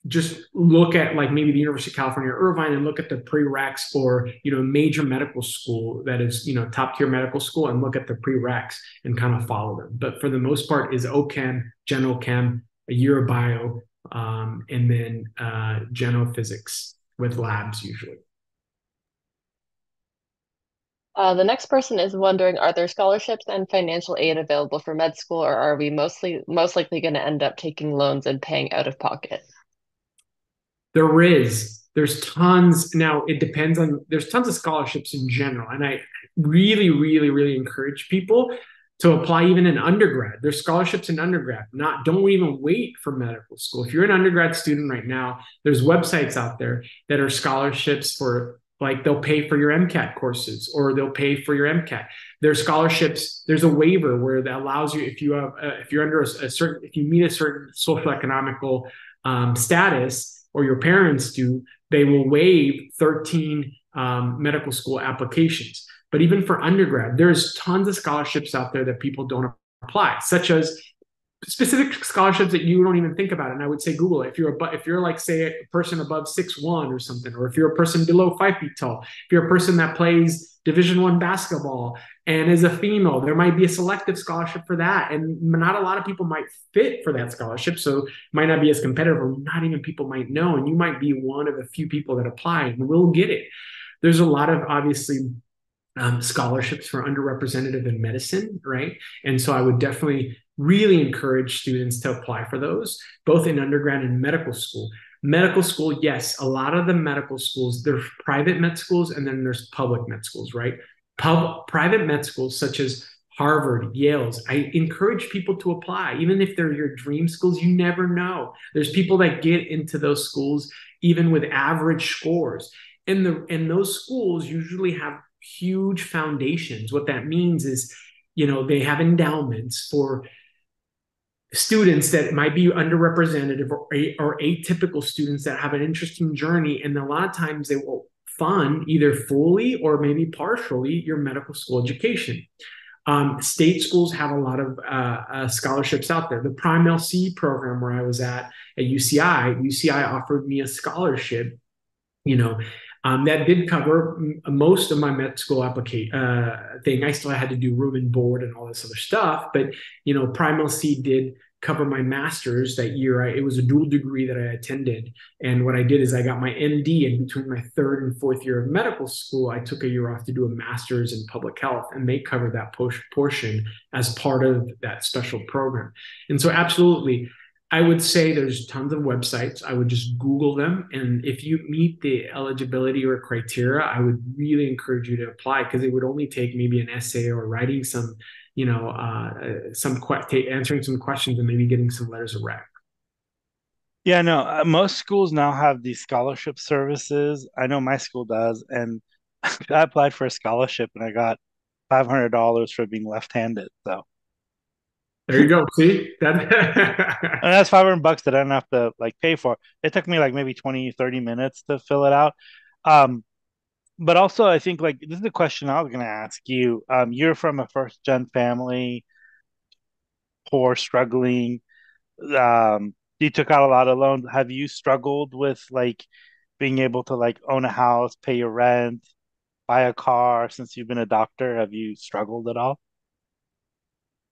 just look at like maybe the University of California, Irvine, and look at the prereqs for, major medical school that is, top tier medical school, and look at the prereqs and kind of follow them. But for the most part is OChem, General Chem, a year of bio, and then general physics with labs usually. The next person is wondering, are there scholarships and financial aid available for med school, or are we most likely going to end up taking loans and paying out of pocket? There's tons. Now it depends on, there's tons of scholarships in general. And I really, really, really encourage people to apply even in undergrad. There's scholarships in undergrad. Don't even wait for medical school. If you're an undergrad student right now, there's websites out there that are scholarships for, like, they'll pay for your MCAT courses, or they'll pay for your MCAT. There's scholarships. There's a waiver where that allows you, if you're under a certain, if you meet a certain social economical status, or your parents do, they will waive 13 medical school applications. But even for undergrad, there's tons of scholarships out there that people don't apply, such as specific scholarships that you don't even think about. And I would say Google it. If you're like, say, a person above 6'1" or something, or if you're a person below 5 feet tall, if you're a person that plays Division I basketball and is a female, there might be a selective scholarship for that. And not a lot of people might fit for that scholarship, so it might not be as competitive, or not even people might know. And you might be one of a few people that apply and will get it. There's a lot of, obviously, scholarships for underrepresented in medicine, right? And so I would definitely really encourage students to apply for those, both in undergrad and medical school. Medical school, yes, a lot of the medical schools, there's private med schools and then there's public med schools, right? Private med schools such as Harvard, Yale's, I encourage people to apply. Even if they're your dream schools, you never know. There's people that get into those schools even with average scores. And those schools usually have huge foundations. What that means is, they have endowments for students that might be underrepresented or atypical students that have an interesting journey. And a lot of times they will fund either fully or maybe partially your medical school education. State schools have a lot of scholarships out there. The PreMedCC program where I was at UCI offered me a scholarship, that did cover most of my med school thing. I still had to do room and board and all this other stuff, but PreMedCC did cover my master's that year. It was a dual degree that I attended, and what I did is I got my MD, and between my third and fourth year of medical school, I took a year off to do a master's in public health, and they covered that portion as part of that special program. And so, absolutely, I would say there's tons of websites. I would just Google them. And if you meet the eligibility or criteria, I would really encourage you to apply, because it would only take maybe an essay or writing some, answering some questions and maybe getting some letters of rec. Yeah, no, most schools now have these scholarship services. I know my school does. And I applied for a scholarship and I got $500 for being left-handed. So there you go. See that? And that's $500 that I don't have to pay for. It took me maybe 20, 30 minutes to fill it out. But also I think this is a question I was going to ask you. You're from a first gen family, poor, struggling. You took out a lot of loans. Have you struggled with being able to own a house, pay your rent, buy a car since you've been a doctor? Have you struggled at all?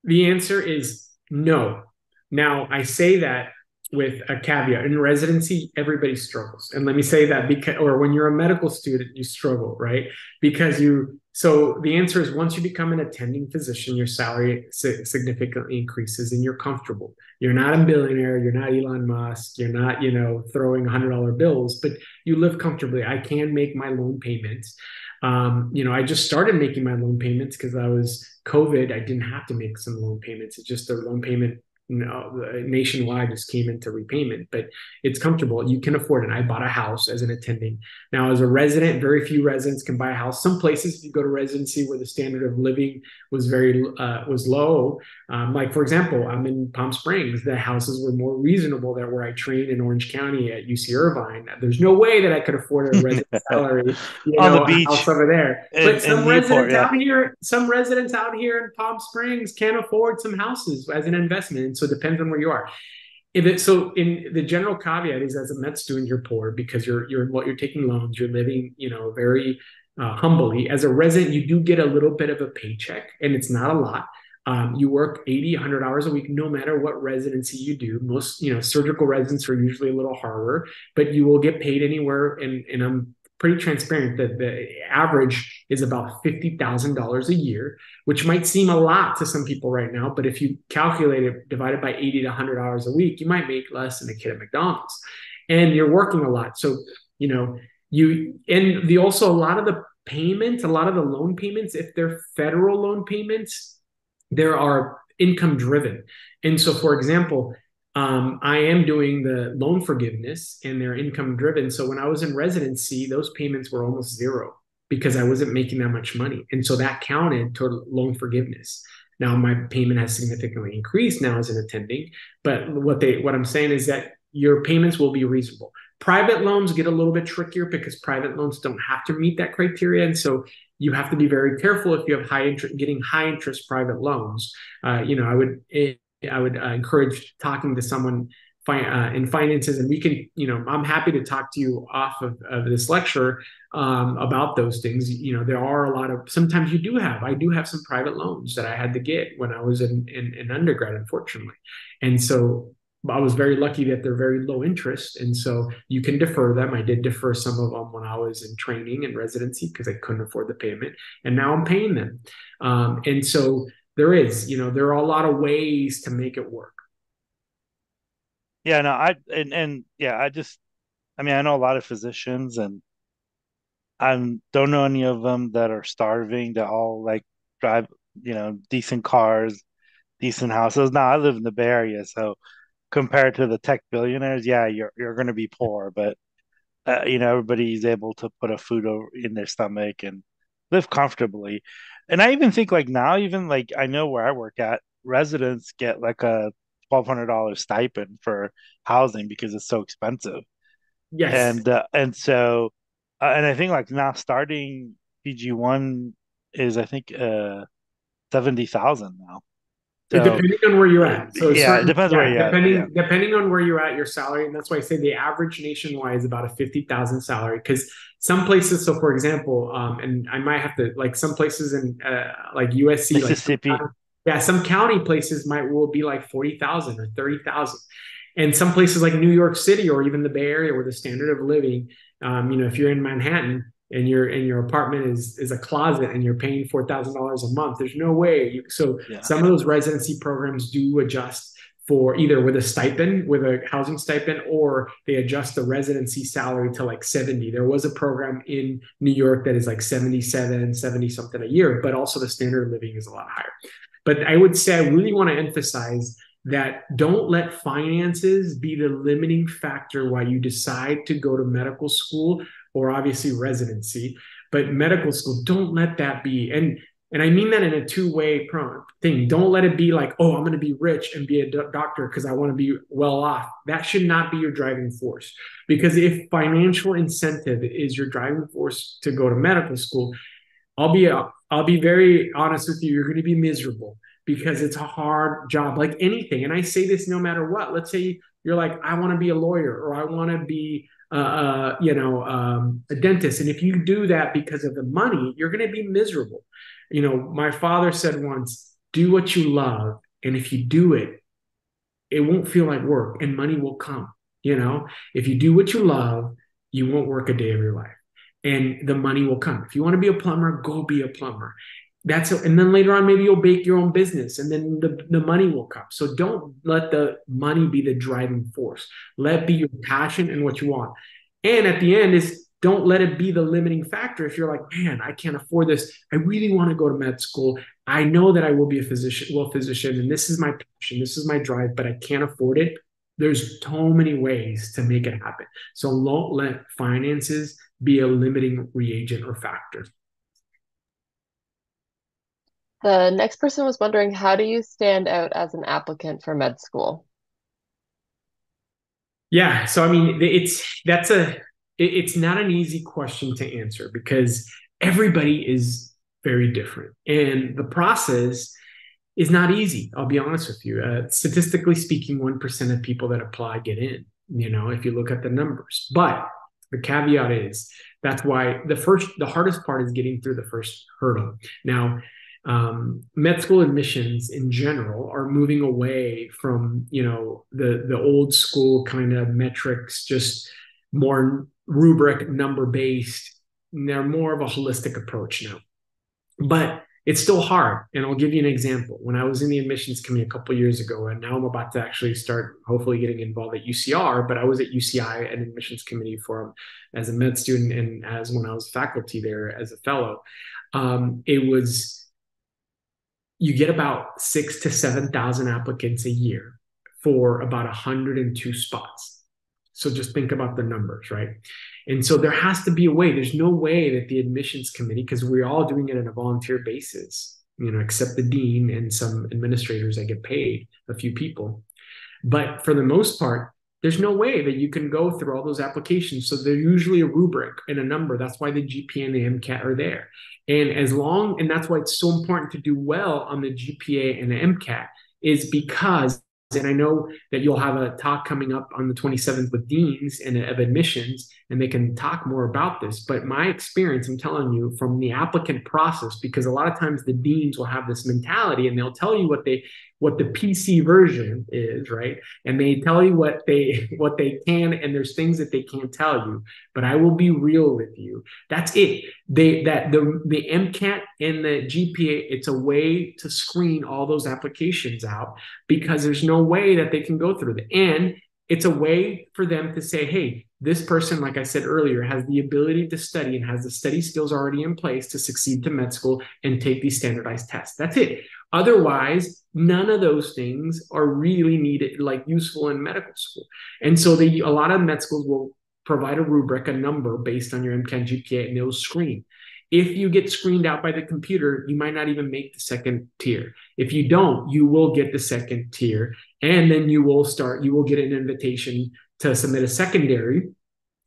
The answer is no. Now, I say that with a caveat. In residency, everybody struggles. And let me say that or when you're a medical student, you struggle, right? So the answer is, once you become an attending physician, your salary significantly increases and you're comfortable. You're not a billionaire. You're not Elon Musk. You're not, throwing $100 bills, but you live comfortably. I can make my loan payments. I just started making my loan payments because I was COVID. I didn't have to make some loan payments. It's just the loan payment nationwide just came into repayment, but it's comfortable. You can afford it. I bought a house as an attending. Now, as a resident, very few residents can buy a house. Some places, if you go to residency where the standard of living was was low, for example, I'm in Palm Springs. The houses were more reasonable than where I trained in Orange County at UC Irvine. There's no way that I could afford a resident salary on the beach house over there. But some residents out here in Palm Springs can afford some houses as an investment. So it depends on where you are. So in the general caveat is, as a med student, you're poor because you're taking loans, you're living, very humbly. As a resident, you do get a little bit of a paycheck, and it's not a lot. You work 80, 100 hours a week, no matter what residency you do. Most, surgical residents are usually a little harder, but you will get paid anywhere. And I'm pretty transparent that the average is about $50,000 a year, which might seem a lot to some people right now. But if you calculate it divided by 80 to 100 hours a week, you might make less than a kid at McDonald's. And you're working a lot. So, also a lot of the payments, a lot of the loan payments, if they're federal loan payments, there are income driven. And so, for example, I am doing the loan forgiveness and they're income driven. So when I was in residency, those payments were almost zero because I wasn't making that much money. And so that counted toward loan forgiveness. Now my payment has significantly increased now as an attending, but what I'm saying is that your payments will be reasonable. Private loans get a little bit trickier because private loans don't have to meet that criteria. And so you have to be very careful if you have getting high interest private loans. I would encourage talking to someone in finances, and we can, I'm happy to talk to you off of this lecture about those things. There are a lot of, sometimes I do have some private loans that I had to get when I was in undergrad, unfortunately. And so I was very lucky that they're very low interest. And so you can defer them. I did defer some of them when I was in training and residency because I couldn't afford the payment. And now I'm paying them. And so there are a lot of ways to make it work. Yeah, no, I know a lot of physicians, and I don't know any of them that are starving, that all like drive, decent cars, decent houses. Now I live in the Bay Area, so compared to the tech billionaires, yeah, you're going to be poor, but everybody's able to put a food in their stomach and live comfortably. And I even think like now, even like I know where I work at, residents get like a $1,200 stipend for housing because it's so expensive. Yes. And I think like now starting PG1 is, I think, 70,000 now. So depending on where you're at. So it depends where you're at. Depending on where you're at, your salary, and that's why I say the average nationwide is about a 50,000 salary. Because some places, so for example, and I might have to, like some places in like USC, Mississippi, some county places will be like 40,000 or 30,000, and some places like New York City or even the Bay Area, where the standard of living, if you're in Manhattan and your apartment is a closet and you're paying $4,000 a month, there's no way. Some of those residency programs do adjust for either with a housing stipend, or they adjust the residency salary to like 70. There was a program in New York that is like 77, 70 something a year, but also the standard of living is a lot higher. But I would say I really want to emphasize that don't let finances be the limiting factor while you decide to go to medical school, or obviously residency, but medical school. Don't let that be. And I mean that in a two-way thing. Don't let it be like, oh, I'm going to be rich and be a doctor because I want to be well off. That should not be your driving force. Because if financial incentive is your driving force to go to medical school, I'll be very honest with you. You're going to be miserable because it's a hard job, like anything. And I say this no matter what. Let's say you're like, I want to be a lawyer, or I want to be a dentist. And if you do that because of the money, you're going to be miserable. My father said once, do what you love. And if you do it, it won't feel like work and money will come. If you do what you love, you won't work a day of your life and the money will come. If you want to be a plumber, go be a plumber. And then later on, maybe you'll bake your own business and then the money will come. So don't let the money be the driving force. Let it be your passion and what you want. And at the end is, don't let it be the limiting factor. If you're like, man, I can't afford this. I really want to go to med school. I know that I will be a physician, and this is my passion. This is my drive, but I can't afford it. There's so many ways to make it happen. So don't let finances be a limiting reagent or factor. The next person was wondering, how do you stand out as an applicant for med school? Yeah, so I mean, it's not an easy question to answer because everybody is very different. And the process is not easy. I'll be honest with you. Statistically speaking, 1% of people that apply get in, if you look at the numbers. But the caveat is that's why the hardest part is getting through the first hurdle. Now, med school admissions in general are moving away from, the old school kind of metrics, just more rubric number based. They're more of a holistic approach now. But it's still hard. And I'll give you an example. When I was in the admissions committee a couple of years ago, and now I'm about to actually start hopefully getting involved at UCR, but I was at UCI an admissions committee for as a med student and as when I was faculty there as a fellow. It was you get about 6,000 to 7,000 applicants a year for about 102 spots. So just think about the numbers, right? And so there has to be a way. There's no way that the admissions committee, because we're all doing it on a volunteer basis, except the dean and some administrators that get paid, a few people. But for the most part, there's no way that you can go through all those applications. So there's usually a rubric and a number. That's why the GPA and the MCAT are there. And that's why it's so important to do well on the GPA and the MCAT is because, and I know that you'll have a talk coming up on the 27th with deans and of admissions, and they can talk more about this. But my experience, I'm telling you, from the applicant process, because a lot of times the deans will have this mentality and they'll tell you what the PC version is, right? And they tell you what they can, and there's things that they can't tell you. But I will be real with you. That's it. The MCAT and the GPA, it's a way to screen all those applications out because there's no way that they can go through it. And it's a way for them to say, hey, this person, like I said earlier, has the ability to study and has the study skills already in place to succeed to med school and take these standardized tests. That's it. Otherwise, none of those things are really needed, like useful in medical school. And so a lot of med schools will provide a rubric, a number based on your MCAT GPA, and they'll screen. If you get screened out by the computer, you might not even make the second tier. If you don't, you will get the second tier. And then you will get an invitation to submit a secondary.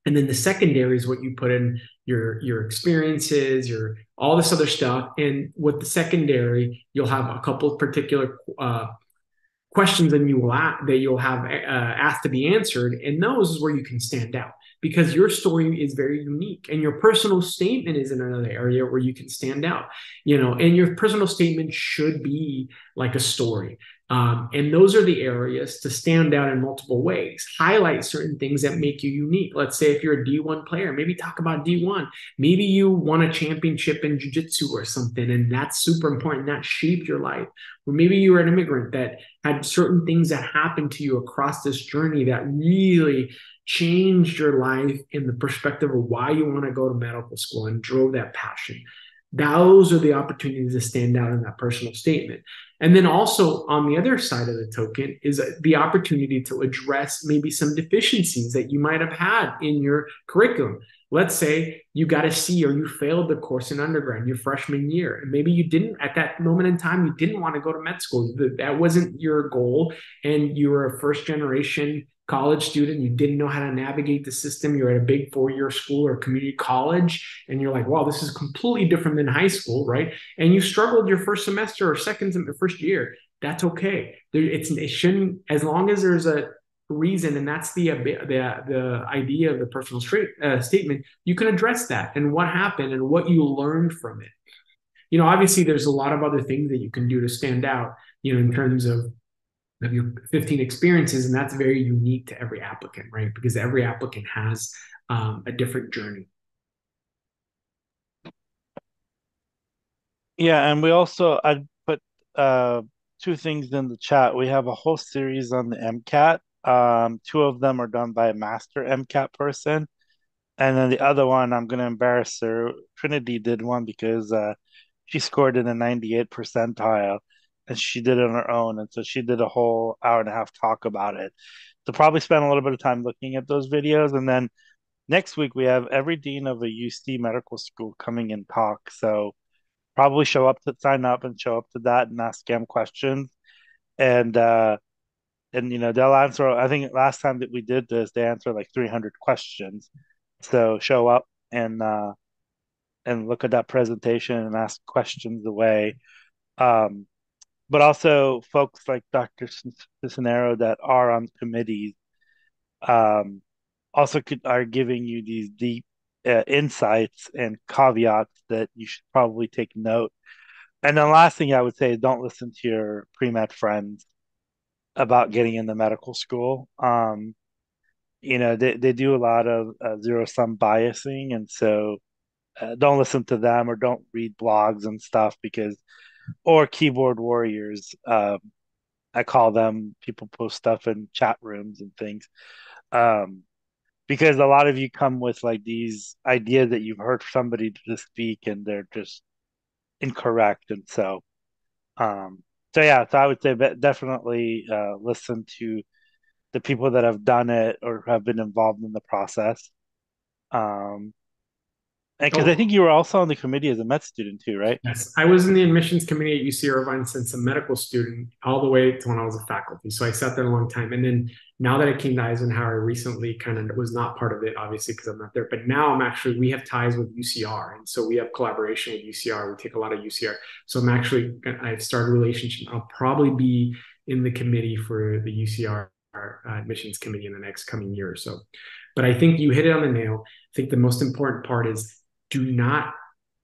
And then the secondary is what you put in your experiences, all this other stuff. And with the secondary, you'll have a couple of particular questions that you'll have asked to be answered. And those is where you can stand out because your story is very unique and your personal statement is in another area where you can stand out, and your personal statement should be like a story. And those are the areas to stand out in multiple ways. Highlight certain things that make you unique. Let's say if you're a D1 player, maybe talk about D1. Maybe you won a championship in jiu-jitsu or something, and that's super important. That shaped your life. Or maybe you were an immigrant that had certain things that happened to you across this journey that really changed your life in the perspective of why you want to go to medical school and drove that passion. Those are the opportunities to stand out in that personal statement. And then also on the other side of the token is the opportunity to address maybe some deficiencies that you might have had in your curriculum. Let's say you got a C or you failed the course in undergrad your freshman year. And maybe you didn't, at that moment in time, you didn't want to go to med school. That wasn't your goal. And you were a first generation college student, you didn't know how to navigate the system, you're at a big 4-year school or community college, and you're like, wow, this is completely different than high school, right? And you struggled your first semester or first year. That's okay. It shouldn't, as long as there's a reason, and that's the idea of the personal statement, you can address that and what happened and what you learned from it. Obviously there's a lot of other things that you can do to stand out, in terms of your 15 experiences, and that's very unique to every applicant, right? Because every applicant has a different journey. Yeah, and I put two things in the chat. We have a whole series on the MCAT. Two of them are done by a master MCAT person. And then the other one, I'm going to embarrass her. Trinity did one because she scored in the 98th percentile and she did it on her own. And so she did a whole hour and a half talk about it. So probably spend a little bit of time looking at those videos. And then next week, we have every dean of a UC medical school coming and talk. So probably sign up and show up to that and ask them questions. And they'll answer. I think last time that we did this, they answered like 300 questions. So show up and look at that presentation and ask questions away. but also folks like Dr. Cisnero that are on committees um, also are giving you these deep insights and caveats that you should probably take note. And the last thing I would say is don't listen to your pre-med friends about getting into medical school. They do a lot of zero-sum biasing, and so don't listen to them or don't read blogs and stuff or keyboard warriors. I call them people post stuff in chat rooms and things. Um, because a lot of you come with like these ideas that you've heard somebody to speak and they're just incorrect. And um, so I would say definitely listen to the people that have done it or have been involved in the process. Um, and because I Oh, think you were also on the committee as a med student too, right? yes, I was in the admissions committee at UC Irvine since a medical student all the way to when I was a faculty. So I sat there a long time. And then now that I came to Eisenhower recently, kind of was not part of it, obviously, because I'm not there. But now we have ties with UCR. And so we have collaboration with UCR. We take a lot of UCR. So I've started a relationship. I'll probably be in the committee for the UCR admissions committee in the next coming year or so. But I think you hit it on the nail. I think the most important part is do not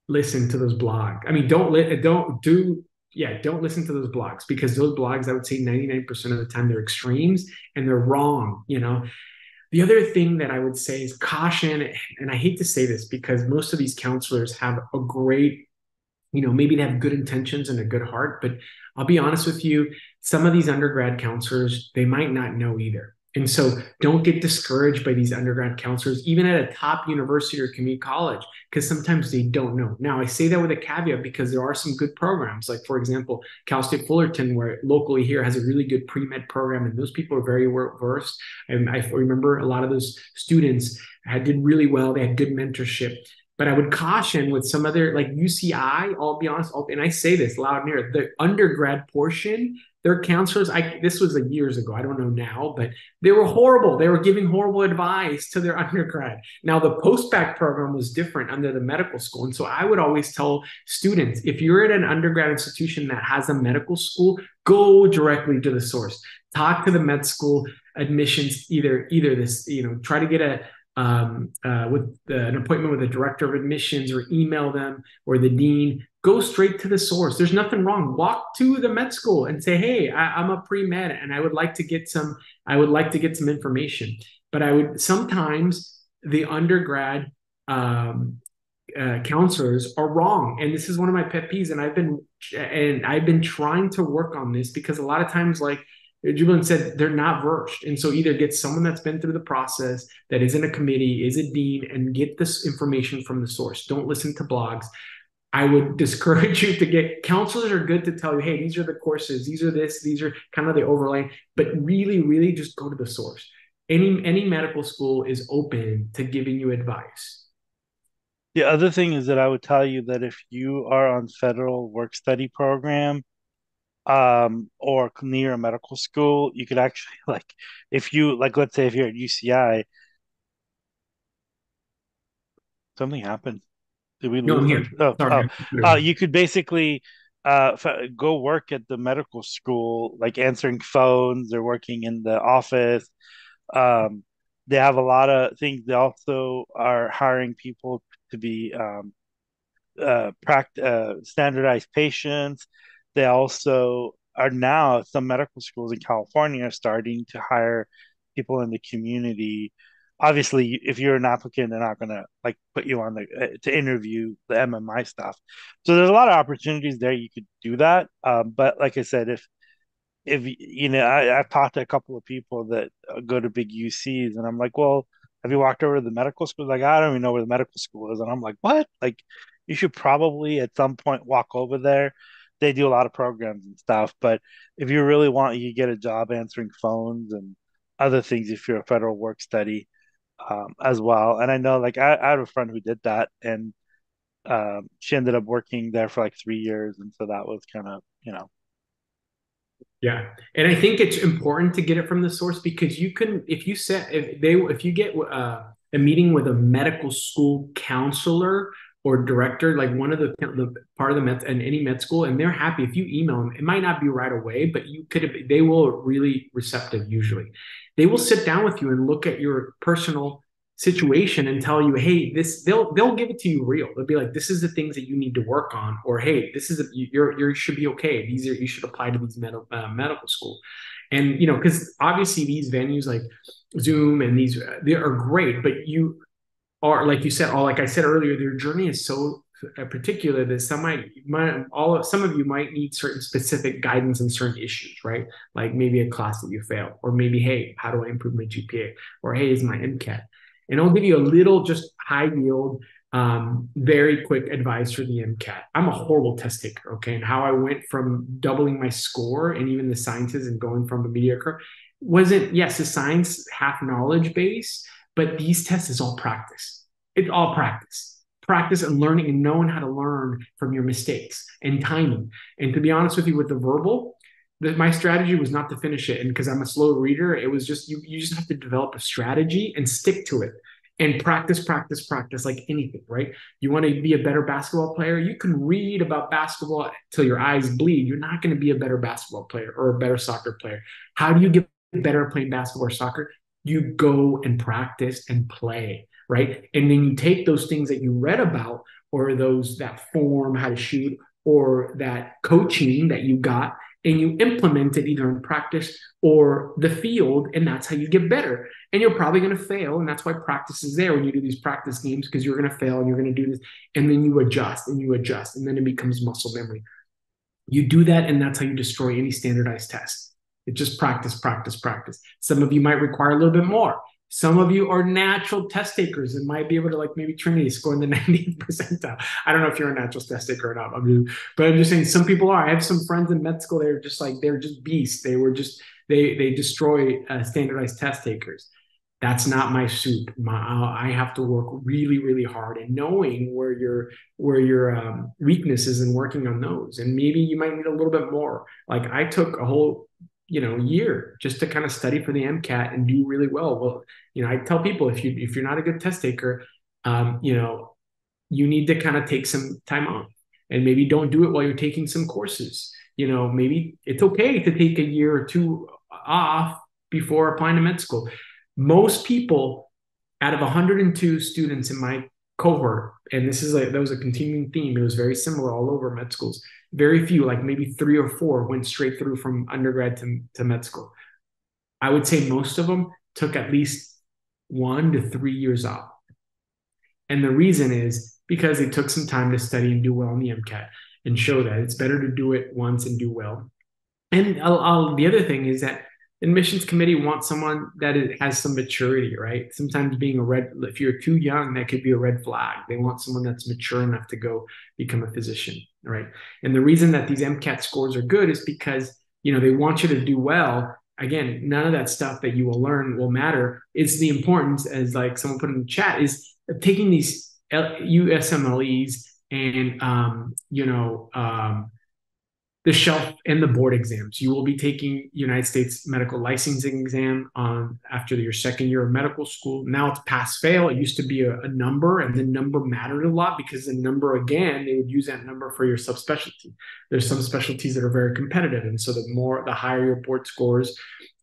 listen to those blogs. I mean, don't listen to those blogs because those blogs, I would say 99% of the time, they're extremes and they're wrong. The other thing that I would say is caution, and I hate to say this because most of these counselors have a great, maybe they have good intentions and a good heart, but I'll be honest with you, some of these undergrad counselors, they might not know either. And so don't get discouraged by these undergrad counselors, even at a top university or community college, because sometimes they don't know. Now, I say that with a caveat because there are some good programs. Like, for example, Cal State Fullerton, where locally here has a really good pre-med program, and those people are very versed. And I remember a lot of those students did really well. They had good mentorship. But I would caution with some other, like UCI, I'll be honest, and I say this loud and clear, the undergrad portion, their counselors, this was years ago, I don't know now, but they were horrible. They were giving horrible advice to their undergrad. Now, the post-bac program was different under the medical school. And so I would always tell students, if you're at an undergrad institution that has a medical school, go directly to the source. Talk to the med school admissions, either this, try to get with an appointment with the director of admissions or email them or the dean. Go straight to the source. There's nothing wrong. Walk to the med school and say, "Hey, I'm a pre-med and I would like to get some information." But I would sometimes the undergrad counselors are wrong, and this is one of my pet peeves. And I've been trying to work on this because a lot of times, like Jubilant said, they're not versed. And so either get someone that's been through the process, that is in a committee, is a dean, and get this information from the source. Don't listen to blogs. I would discourage you to get counselors are good to tell you, hey, these are the courses, these are kind of the overlay, but really, really just go to the source. Any medical school is open to giving you advice. The other thing is that I would tell you that if you are on federal work study program, or near a medical school, you could actually if you let's say if you're at UCI, something happened. Did we No, I'm lose here. that? Sorry. You could basically go work at the medical school, like answering phones or working in the office. Um, they have a lot of things. They also are hiring people to be standardized patients. They also are now, some medical schools in California are starting to hire people in the community. Obviously, if you're an applicant, they're not going to put you on to interview the MMI stuff. So there's a lot of opportunities there. You could do that. But like I said, if I've talked to a couple of people that go to big UCs, and I'm like, well, have you walked over to the medical school? Like, I don't even know where the medical school is, and I'm like, what? Like, you should probably at some point walk over there. They do a lot of programs and stuff, but if you really want, you get a job answering phones and other things if you're a federal work study as well. And I know, I have a friend who did that, and she ended up working there for 3 years, and so that was kind of. Yeah. And I think it's important to get it from the source because you can, if you get a meeting with a medical school counselor or director, like one of the part of the med and any med school, and they're happy if you email them. It might not be right away, but they will really receptive usually. They will sit down with you and look at your personal situation and tell you, hey, they'll give it to you real. They'll be like, this is the things that you need to work on, or hey, this is you should be okay. You should apply to these medical school. And because obviously these venues like Zoom and they are great, but you are, like you said, or like I said earlier, their journey is so particular that some of you might need certain specific guidance in certain issues, right? Like maybe a class that you failed, or maybe, hey, how do I improve my GPA? Or hey, is my MCAT? And I'll give you a little just high yield, very quick advice for the MCAT. I'm a horrible test taker, okay? And how I went from doubling my score and even the sciences and going from a mediocre wasn't, yes, the science half knowledge base, but these tests is all practice. It's all practice and learning and knowing how to learn from your mistakes and timing. And to be honest with you, with the verbal, my strategy was not to finish it. And because I'm a slow reader, it was just, you just have to develop a strategy and stick to it and practice like anything, right? You want to be a better basketball player? You can read about basketball till your eyes bleed. You're not going to be a better basketball player or a better soccer player. How do you get better at playing basketball or soccer? You go and practice and play, right? And then you take those things that you read about, or that form, how to shoot, or that coaching that you got, and you implement it either in practice or the field, and that's how you get better. And you're probably going to fail, and that's why practice is there when you do these practice games, because you're going to fail and you're going to do this, and then you adjust, and then it becomes muscle memory. You do that, and that's how you destroy any standardized test. It's just practice. Some of you might require a little bit more. Some of you are natural test takers and might be able to, like maybe Trinity, score in the 90th percentile. I don't know if you're a natural test taker or not. But I'm just saying some people are. I have some friends in med school. They're just beasts. They destroy standardized test takers. That's not my suit. I have to work really, really hard and knowing where your weaknesses and working on those. And maybe you might need a little bit more. Like I took a whole year just to kind of study for the MCAT and do really well. Well, I tell people if you're not a good test taker, you need to kind of take some time off and maybe don't do it while you're taking some courses. Maybe it's okay to take a year or two off before applying to med school. Most people out of 102 students in my cohort, and that was a continuing theme. It was very similar all over med schools. Very few, like maybe 3 or 4, went straight through from undergrad to med school. I would say most of them took at least 1 to 3 years off. And the reason is because they took some time to study and do well on the MCAT and show that it's better to do it once and do well. And the other thing is that admissions committee wants someone that has some maturity, right? Sometimes if you're too young, that could be a red flag. They want someone that's mature enough to go become a physician, right? And the reason that these MCAT scores are good is because, they want you to do well. Again, none of that stuff that you will learn will matter. It's the importance, as like someone put in the chat, is taking these USMLEs and, the shelf and the board exams. You will be taking United States medical licensing exam after your second year of medical school. Now it's pass fail. It used to be a number, and the number mattered a lot because the number, again, they would use that number for your subspecialty. There's some specialties that are very competitive, and so the higher your board scores,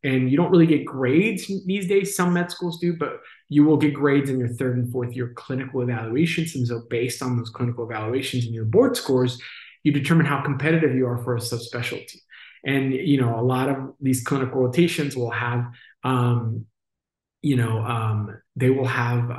and you don't really get grades these days. Some med schools do, but you will get grades in your 3rd and 4th year clinical evaluations. And so based on those clinical evaluations and your board scores, you determine how competitive you are for a subspecialty. And, a lot of these clinical rotations will have, they will have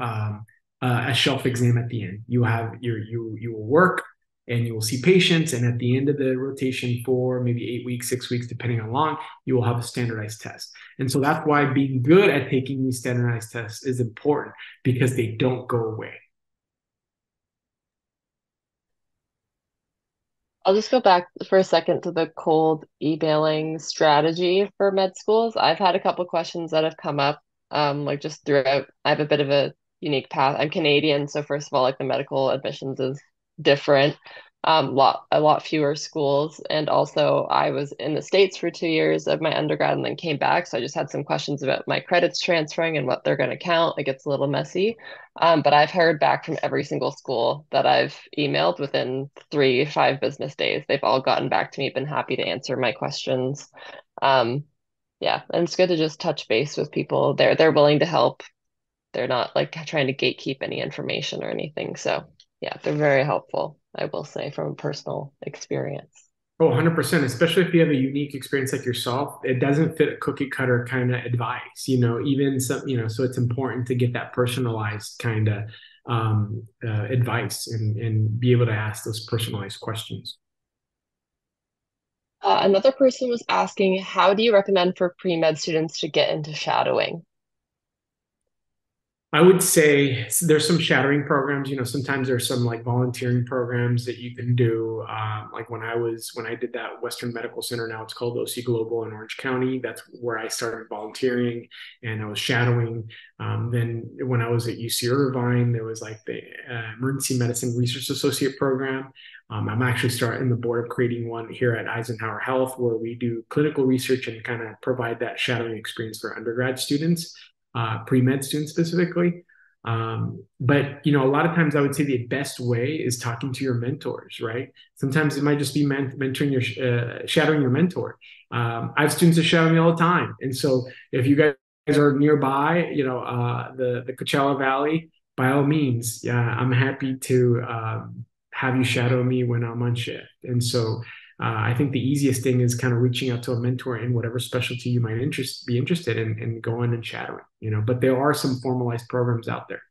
a shelf exam at the end. You will work and you will see patients. And at the end of the rotation for maybe 8 weeks, 6 weeks, depending on how long, you will have a standardized test. And so that's why being good at taking these standardized tests is important, because they don't go away. I'll just go back for a second to the cold emailing strategy for med schools. I've had a couple questions that have come up, like just throughout. I have a bit of a unique path. I'm Canadian, so first of all, like the medical admissions is different. a lot fewer schools. And also I was in the States for 2 years of my undergrad and then came back. So I just had some questions about my credits transferring and what they're going to count. It gets a little messy. But I've heard back from every single school that I've emailed within 3-5 business days. They've all gotten back to me, been happy to answer my questions. Yeah, and it's good to just touch base with people. They're willing to help. They're not like trying to gatekeep any information or anything. So yeah, they're very helpful, I will say, from a personal experience. Oh, 100%, especially if you have a unique experience like yourself. It doesn't fit a cookie cutter kind of advice, even some, so it's important to get that personalized kind of advice and be able to ask those personalized questions. Another person was asking, how do you recommend for pre-med students to get into shadowing? I would say there's some shadowing programs. Sometimes there's some like volunteering programs that you can do. Like when I did that Western Medical Center, now it's called OC Global in Orange County. That's where I started volunteering and I was shadowing. Then when I was at UC Irvine, there was like the Emergency Medicine Research Associate Program. I'm actually starting the board of creating one here at Eisenhower Health, where we do clinical research and kind of provide that shadowing experience for undergrad students. Pre-med students specifically. But a lot of times I would say the best way is talking to your mentors, right? Sometimes it might just be mentoring shadowing your mentor. I have students that shadow me all the time. And so if you guys are nearby, the Coachella Valley, by all means, yeah, I'm happy to have you shadow me when I'm on shift. And so I think the easiest thing is kind of reaching out to a mentor in whatever specialty you might be interested in and going and shadowing, but there are some formalized programs out there.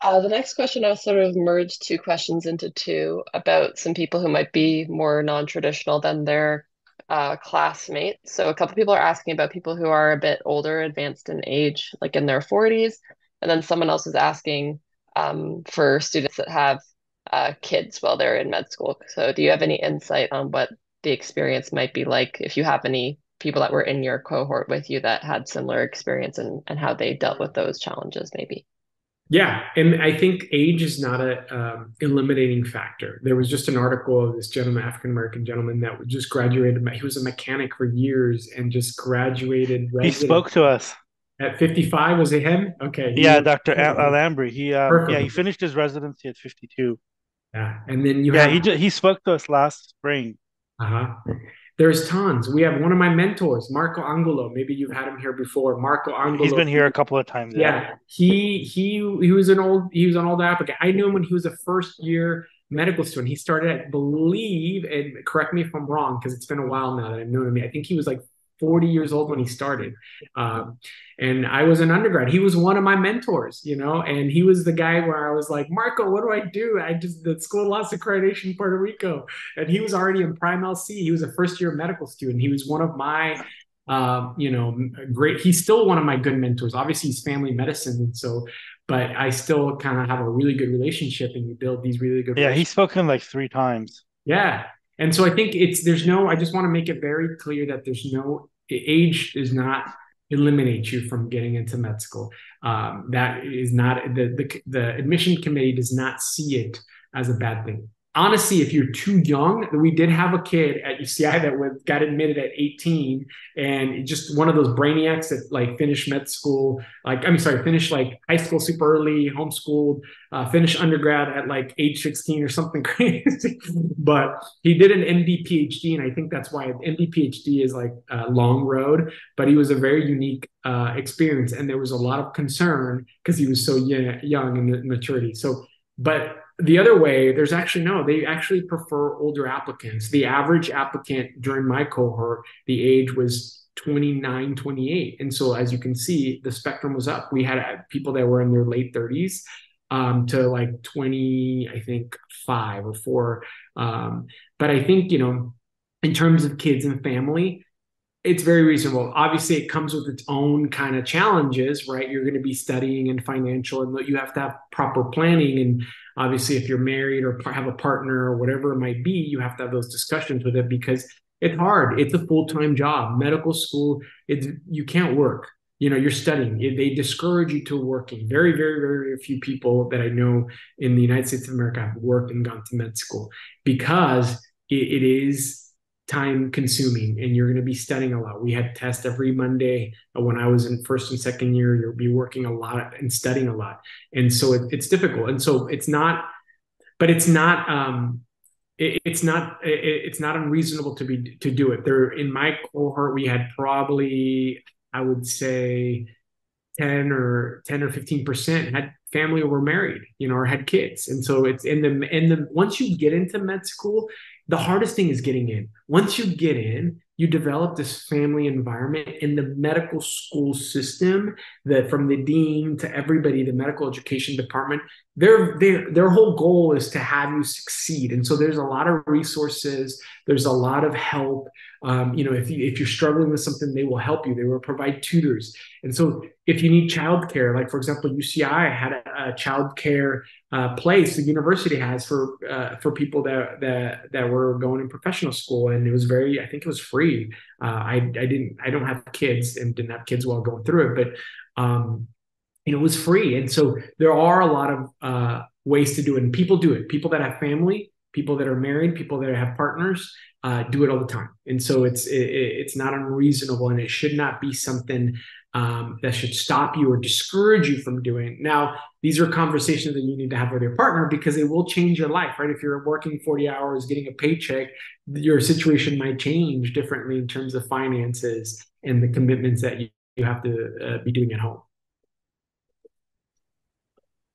The next question, I'll sort of merge two questions into two about some people who might be more non-traditional than their classmates. So a couple people are asking about people who are a bit older, advanced in age, like in their 40s. And then someone else is asking for students that have kids while they're in med school. So do you have any insight on what the experience might be like if you have any people that were in your cohort with you that had similar experience and how they dealt with those challenges maybe? Yeah, and I think age is not a eliminating factor. There was just an article of this gentleman, African American gentleman, that just graduated. He was a mechanic for years and just graduated. He spoke to us at 55. Was it him? Okay. Yeah, Dr. Alambri. He finished his residency at 52. Yeah, and then he spoke to us last spring. There's tons. We have one of my mentors, Marco Angulo. Maybe you've had him here before. Marco Angulo. He's been here a couple of times. Yeah. He was an old applicant. I knew him when he was a first year medical student. He started, I believe, and correct me if I'm wrong, because it's been a while now that I've known him. I think he was like 40 years old when he started. And I was an undergrad. He was one of my mentors, and he was the guy where I was like, Marco, what do I do? The school lost accreditation in Puerto Rico. And he was already in PreMedCC. He was a first year medical student. He was one of my, he's still one of my good mentors. Obviously he's family medicine. And so, but I still kind of have a really good relationship and we build these really good. Yeah. He's spoken like 3 times. Yeah. And so I think I just want to make it very clear that age does not eliminate you from getting into med school. That is not, the admission committee does not see it as a bad thing. Honestly, if you're too young, we did have a kid at UCI that got admitted at 18 and just one of those brainiacs that like finished med school, finished like high school super early, homeschooled, finished undergrad at like age 16 or something crazy. But he did an MD PhD, and I think that's why MD PhD is like a long road, but he was a very unique experience. And there was a lot of concern because he was so young in maturity. So, but the other way, they actually prefer older applicants. The average applicant during my cohort, the age was 29, 28. And so as you can see, the spectrum was up. We had people that were in their late 30s to like 20, I think 5 or 4. But I think, in terms of kids and family, it's very reasonable. Obviously, it comes with its own kind of challenges, right? You're going to be studying and financial, and you have to have proper planning. And obviously, if you're married or have a partner or whatever it might be, you have to have those discussions with it because it's hard. It's a full-time job. Medical school, you can't work. you're studying. They discourage you to working. Very, very, very few people that I know in the United States of America have worked and gone to med school because it is time consuming and you're going to be studying a lot. We had tests every Monday. When I was in first and second year, you'll be working a lot and studying a lot. And so it's difficult. And so it's not, but it's not, it's not unreasonable to do it. There in my cohort, we had probably, I would say, 10 or 15% had family or were married, or had kids. And so it's once you get into med school, the hardest thing is getting in. Once you get in, you develop this family environment in the medical school system, that from the dean to everybody, the medical education department, their whole goal is to have you succeed. And so there's a lot of resources, there's a lot of help. If you're struggling with something, they will help you. They will provide tutors. And so if you need childcare, like for example, UCI had a childcare place the university has for people that were going in professional school, and it was I think it was free. I don't have kids and didn't have kids while going through it, but it was free. And so there are a lot of ways to do it, and people do it. People that have family, people that are married, people that have partners do it all the time. And so it's not unreasonable, and it should not be something that should stop you or discourage you from doing. Now, these are conversations that you need to have with your partner because it will change your life, right? If you're working 40 hours, getting a paycheck, your situation might change differently in terms of finances and the commitments that you have to be doing at home.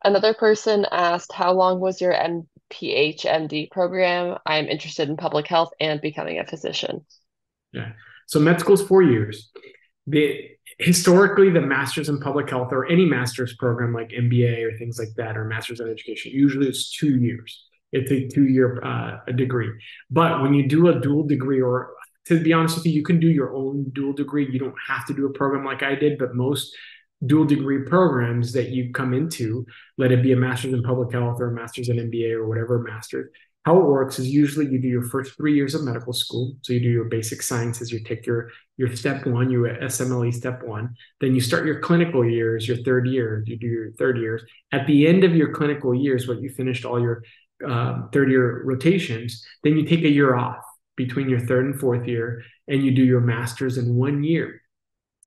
Another person asked, how long was your PhD program? I'm interested in public health and becoming a physician. Yeah. So med school is 4 years. Historically, the master's in public health or any master's program like MBA or things like that, or master's in education, usually it's 2 years. It's a 2-year degree. But when you do a dual degree, or to be honest with you, you can do your own dual degree. You don't have to do a program like I did, but most dual degree programs that you come into, let it be a master's in public health or a master's in MBA or whatever master's, how it works is usually you do your first 3 years of medical school. So you do your basic sciences, you take your step one, your SMLE step one, then you start your clinical years, your third year, you do your third years. At the end of your clinical years, when you finished all your third year rotations, then you take a year off between your third and fourth year, and you do your master's in 1 year.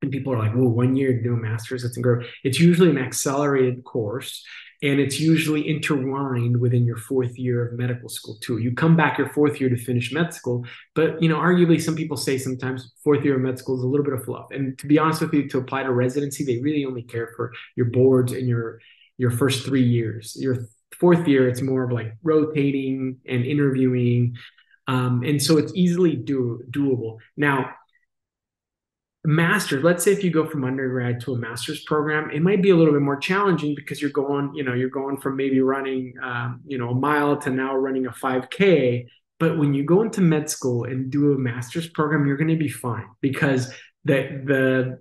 And people are like, well, 1 year to do a master's, that's incredible. It's usually an accelerated course, and it's usually intertwined within your fourth year of medical school too. You come back your fourth year to finish med school, but arguably some people say sometimes fourth year of med school is a little bit of fluff. And to be honest with you, to apply to residency, they really only care for your boards and your first 3 years. Your fourth year, it's more of like rotating and interviewing. And so it's easily doable. Now, master's, let's say if you go from undergrad to a master's program, it might be a little bit more challenging because you're going from maybe running, a mile to now running a 5K. But when you go into med school and do a master's program, you're going to be fine because and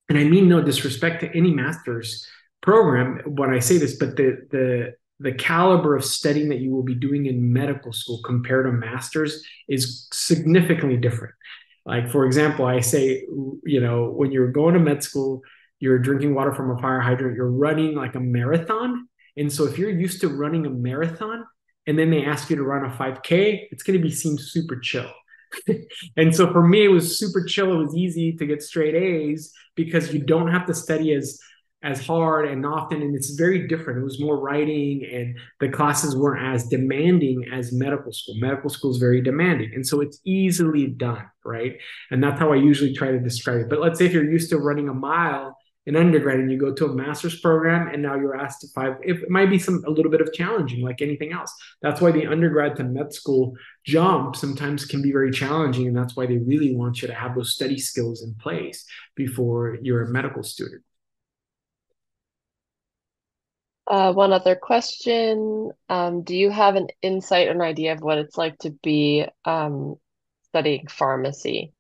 I mean no disrespect to any master's program when I say this, but the caliber of studying that you will be doing in medical school compared to master's is significantly different. Like, for example, I say, when you're going to med school, you're drinking water from a fire hydrant, you're running like a marathon. And so if you're used to running a marathon and then they ask you to run a 5K, it's going to seem super chill. And so for me, it was super chill. It was easy to get straight A's because you don't have to study as hard and often, and it's very different. It was more writing, and the classes weren't as demanding as medical school. Medical school is very demanding, and so it's easily done, right? And that's how I usually try to describe it. But let's say if you're used to running a mile in undergrad and you go to a master's program and now you're asked to 5, it might be a little bit of challenging, like anything else. That's why the undergrad to med school jump sometimes can be very challenging, and that's why they really want you to have those study skills in place before you're a medical student. One other question. Do you have an insight or an idea of what it's like to be studying pharmacy?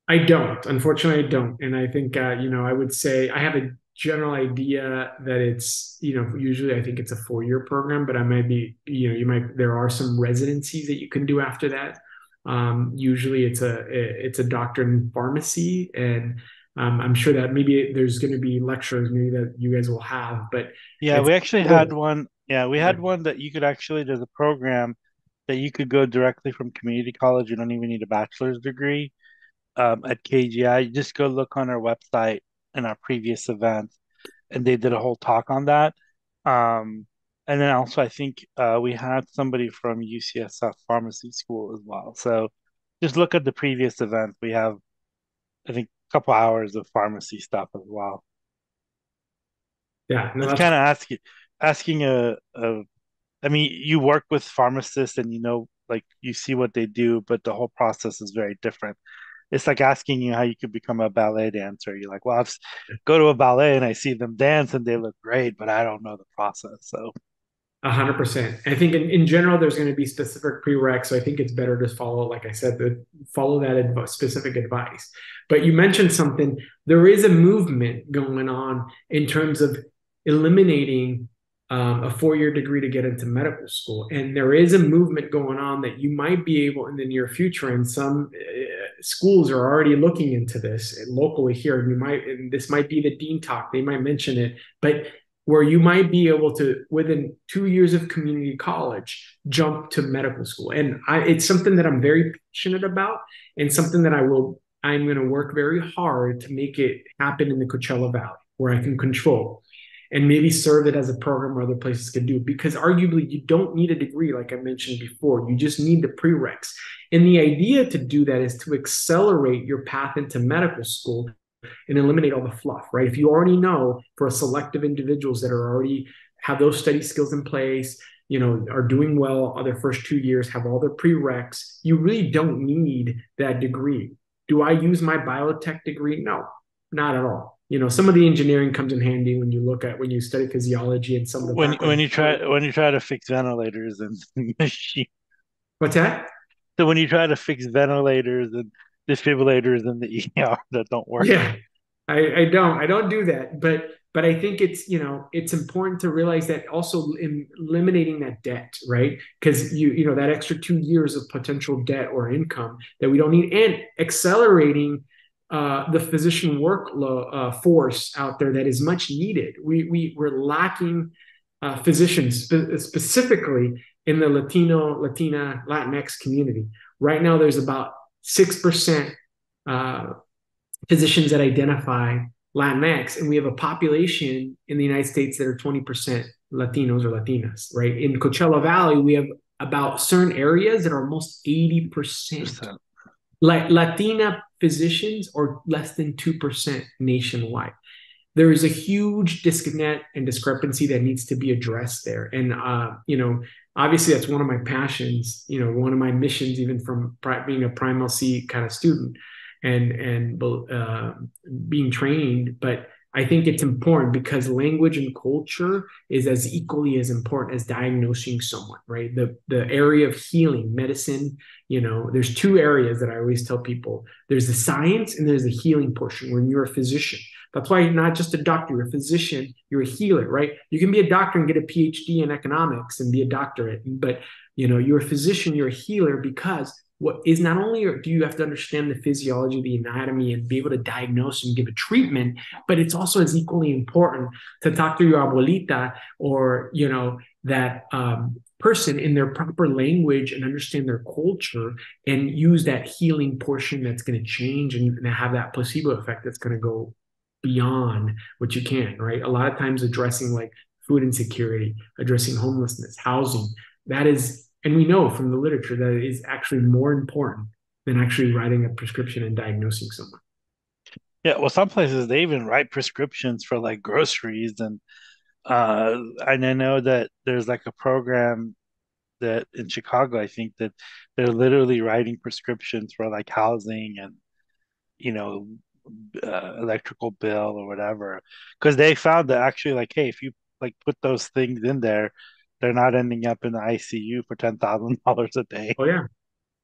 I don't. Unfortunately, I don't. And I think, I would say I have a general idea that it's, usually I think it's a 4-year program, but I might be, there are some residencies that you can do after that. Usually it's a doctor in pharmacy, and I'm sure that maybe there's going to be lectures maybe that you guys will have, but Yeah, it's we actually had one. Yeah, we had one that you could actually, there's a program that you could go directly from community college. You don't even need a bachelor's degree at KGI. You just go look on our website in our previous events, and they did a whole talk on that. Um, and then also, I think we had somebody from UCSF Pharmacy School as well. So just look at the previous events. We have, I think, a couple hours of pharmacy stuff as well. yeah, no, It's that's kind of asking a I mean, you work with pharmacists and you know, like you see what they do, but the whole process is very different. It's like asking you how you could become a ballet dancer. You're like, well, go to a ballet and I see them dance and they look great, but I don't know the process. So 100%. I think in general, there's going to be specific prereqs. So I think it's better to follow, like I said, follow that specific advice. But you mentioned something. There is a movement going on in terms of eliminating a 4-year degree to get into medical school. And there is a movement going on that you might be able in the near future, and some schools are already looking into this locally here. And this might be the dean talk, they might mention it, but where you might be able to, within 2 years of community college, jump to medical school. And it's something that I'm very passionate about, and something that I'm going to work very hard to make it happen in the Coachella Valley, where I can control and maybe serve it as a program where other places can do. Because arguably, you don't need a degree, like I mentioned before. You just need the prereqs. And the idea to do that is to accelerate your path into medical school and eliminate all the fluff, right? If you already know, for selective individuals that are already have those study skills in place, are doing well their first 2 years, have all their prereqs, you really don't need that degree. Do I use my biotech degree? No, not at all. Some of the engineering comes in handy when you study physiology and some of the when background. you try to fix ventilators and machine. What's that? So when you try to fix ventilators and defibrillators in the ER that don't work. Yeah, I don't do that, but I think it's important to realize that also in eliminating that debt, right? Because that extra 2 years of potential debt or income that we don't need, and accelerating the physician workload force out there that is much needed. We're lacking physicians specifically in the Latina, Latinx community. Right now, there's about 6% physicians that identify Latinx, and we have a population in the United States that are 20% Latinos or Latinas, right? In Coachella Valley, we have about certain areas that are almost 80%. Like Latina physicians are less than 2% nationwide. There is a huge disconnect and discrepancy that needs to be addressed there. And, obviously that's one of my passions, one of my missions, even from being a PreMedCC kind of student and being trained. But I think it's important because language and culture is as equally as important as diagnosing someone, right? The area of healing, medicine, there's two areas that I always tell people. There's the science and there's the healing portion when you're a physician. That's why you're not just a doctor, you're a physician, you're a healer, right? You can be a doctor and get a PhD in economics and be a doctorate, but you're a physician, you're a healer, because what is not only do you have to understand the physiology, the anatomy, and be able to diagnose and give a treatment, but it's also as equally important to talk to your abuelita or that person in their proper language and understand their culture and use that healing portion that's going to change and have that placebo effect that's going to go beyond what you can, right? A lot of times addressing like food insecurity, addressing homelessness, housing, that is, and we know from the literature that it is actually more important than actually writing a prescription and diagnosing someone. Yeah, well, some places they even write prescriptions for like groceries, and I know that there's like a program that in Chicago, I think that they're literally writing prescriptions for like housing and you know electrical bill or whatever, because they found that actually like, hey, if you like put those things in there, they're not ending up in the ICU for $10,000 a day. Oh yeah,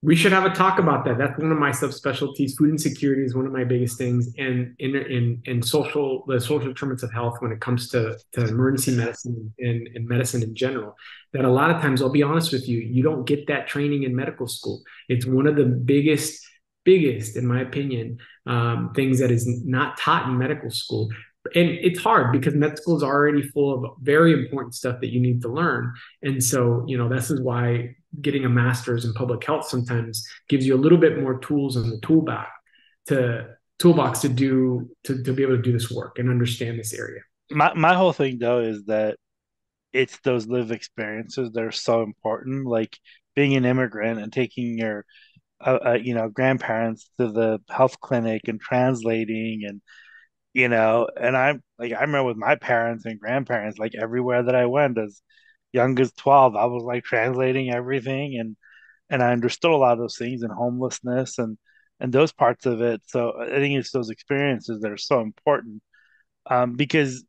We should have a talk about that. That's one of my subspecialties. Food insecurity is one of my biggest things, and in the social determinants of health when it comes to emergency medicine and medicine in general. That a lot of times, I'll be honest with you, you don't get that training in medical school. It's one of the biggest, in my opinion, things that is not taught in medical school. And it's hard because med school is already full of very important stuff that you need to learn. And so, this is why getting a master's in public health sometimes gives you a little bit more tools in the toolbox to be able to do this work and understand this area. My whole thing though is that it's those lived experiences that are so important, like being an immigrant and taking your grandparents to the health clinic and translating and and I remember with my parents and grandparents, like everywhere that I went as young as 12, I was like translating everything and I understood a lot of those things and homelessness and those parts of it. So I think it's those experiences that are so important, because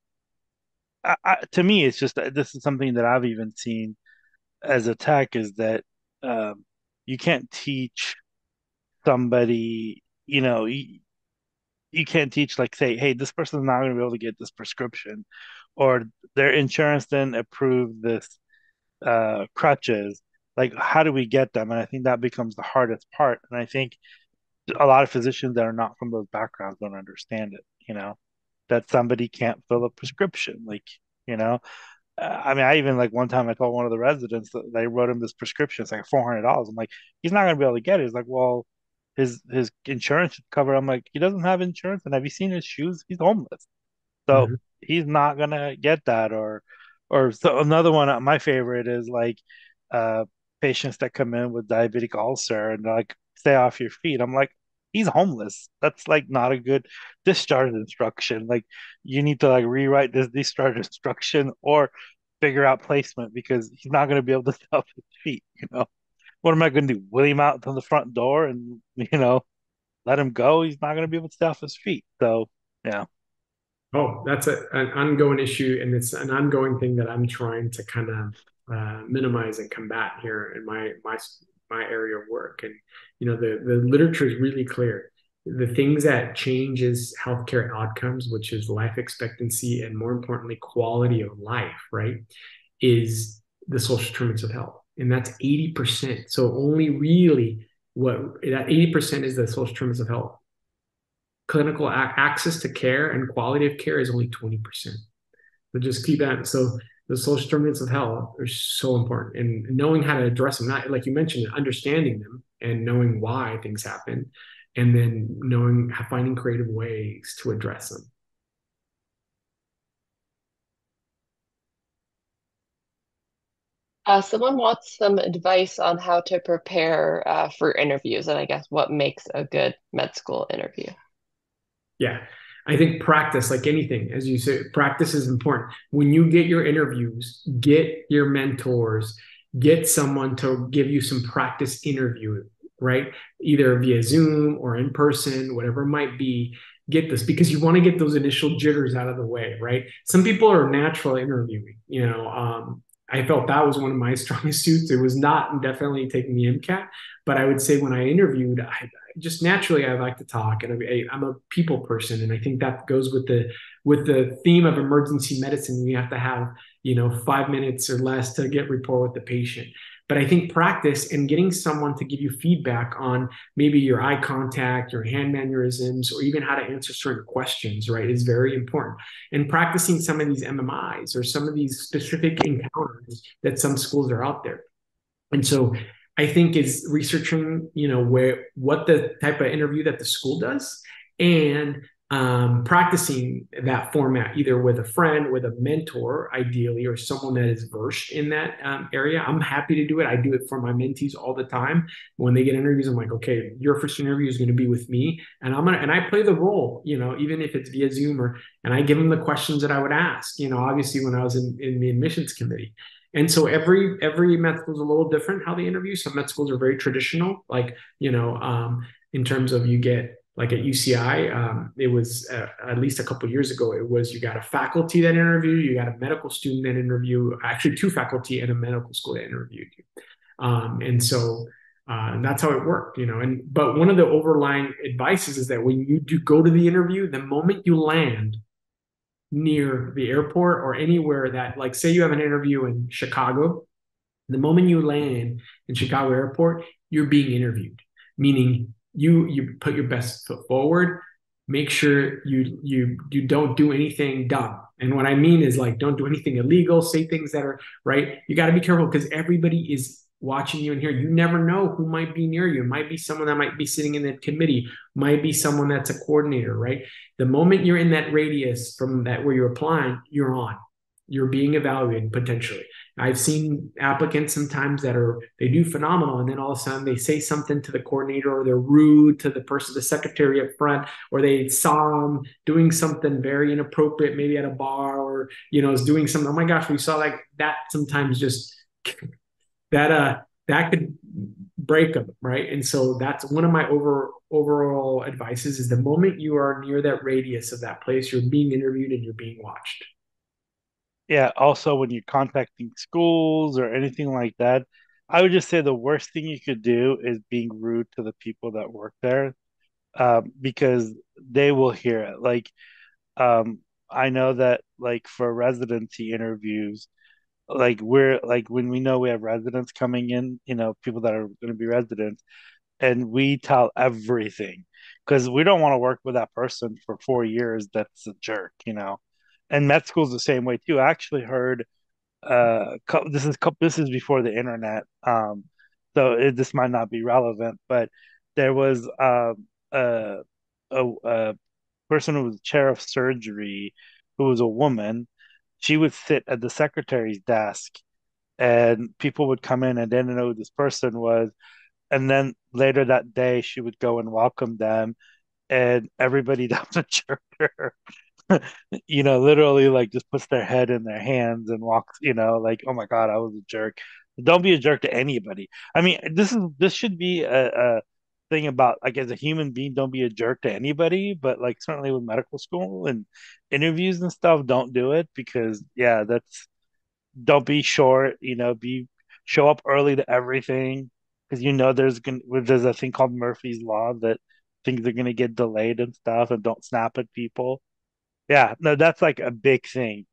to me, it's just this is something that I've even seen as a tech is that um, you can't teach somebody, you can't teach like say, hey, this person's not going to be able to get this prescription, or their insurance didn't approve this crutches. Like, how do we get them? And I think that becomes the hardest part. And I think a lot of physicians that are not from those backgrounds don't understand it. That somebody can't fill a prescription, like you know. I mean, I even like one time I told one of the residents that they wrote him this prescription. It's like $400. I'm like, he's not gonna be able to get it. He's like, well, his insurance should cover. I'm like, he doesn't have insurance, and have you seen his shoes? He's homeless. So Mm-hmm. he's not gonna get that. Or so another one, my favorite is like uh patients that come in with diabetic ulcer and they're like, stay off your feet. I'm like, he's homeless. That's like not a good discharge instruction. Like you need to like rewrite this discharge instruction or figure out placement because he's not gonna be able to stay off his feet. What am I gonna do? Wheel him out to the front door and let him go? He's not gonna be able to stay off his feet. So yeah. Oh, that's an ongoing issue, and it's an ongoing thing that I'm trying to kind of minimize and combat here in my area of work. And the literature is really clear. The things that changes healthcare outcomes, which is life expectancy and more importantly, quality of life, right, is the social determinants of health, and that's 80%. So only really what that 80% is the social determinants of health. Clinical access to care and quality of care is only 20%. So just keep that. So the social determinants of health are so important, and knowing how to address them, not like you mentioned, understanding them and knowing why things happen, and then finding creative ways to address them. Someone wants some advice on how to prepare for interviews, and I guess what makes a good med school interview. Yeah. I think practice, like anything, as you say, practice is important. When you get your interviews, get your mentors, get someone to give you some practice interview, right? Either via Zoom or in person, whatever it might be. Get this because you want to get those initial jitters out of the way, right? Some people are natural interviewing. I felt that was one of my strongest suits. It was not definitely taking the MCAT, but I would say when I interviewed, I just naturally I like to talk, and I'm a people person, and I think that goes with the theme of emergency medicine. We have to have 5 minutes or less to get rapport with the patient. But I think practice and getting someone to give you feedback on maybe your eye contact, your hand mannerisms, or even how to answer certain questions, right, is very important. And practicing some of these MMIs or some of these specific encounters that some schools are out there. And so I think is researching, what the type of interview that the school does, and practicing that format either with a friend, with a mentor, ideally, or someone that is versed in that area. I'm happy to do it. I do it for my mentees all the time. When they get interviews, I'm like, okay, your first interview is going to be with me, and I play the role, even if it's via Zoom and I give them the questions that I would ask, obviously when I was in the admissions committee. And so every med school is a little different how they interview. Some med schools are very traditional, like in terms of you get like at UCI, it was at least a couple of years ago. It was you got a faculty that interview, you got a medical student that interview, actually two faculty and a medical school that interviewed you. And so And that's how it worked, but one of the overlying advices is that when you do go to the interview, the moment you land near the airport or anywhere that, like, say you have an interview in Chicago, the moment you land in Chicago airport, you're being interviewed, meaning you put your best foot forward. Make sure you don't do anything dumb. And what I mean is, like, don't do anything illegal, say things that are right. You got to be careful because everybody is watching you and here. You never know who might be near you. It might be someone that might be sitting in the committee, might be someone that's a coordinator, right? The moment you're in that radius from that where you're applying, you're on. You're being evaluated potentially. I've seen applicants sometimes they do phenomenal, and then all of a sudden they say something to the coordinator, or they're rude to the person, the secretary up front, or they saw them doing something very inappropriate, maybe at a bar, or is doing something. Oh my gosh, we saw like that sometimes. Just that could break them, right? And so that's one of my overall advices is the moment you are near that radius of that place, you're being interviewed and you're being watched. Yeah, also when you're contacting schools or anything like that, I would just say the worst thing you could do is being rude to the people that work there, because they will hear it. Like, I know that like for residency interviews, like we're like when we know we have residents coming in, people that are going to be residents, and we tell everything because we don't want to work with that person for 4 years. That's a jerk. And med school's the same way too. I actually heard this is before the internet, so this might not be relevant, but there was a, a person who was chair of surgery who was a woman. She would sit at the secretary's desk, and people would come in and didn't know who this person was. And then later that day, she would go and welcome them, and everybody down the church her. Literally like just puts their head in their hands and walks, like, oh my God, I was a jerk. Don't be a jerk to anybody. I mean, this should be a thing about like as a human being, don't be a jerk to anybody, but like certainly with medical school and interviews and stuff, don't do it because yeah, that's don't be short, be show up early to everything because there's a thing called Murphy's Law that things are gonna get delayed and stuff and don't snap at people. Yeah, no, that's like a big thing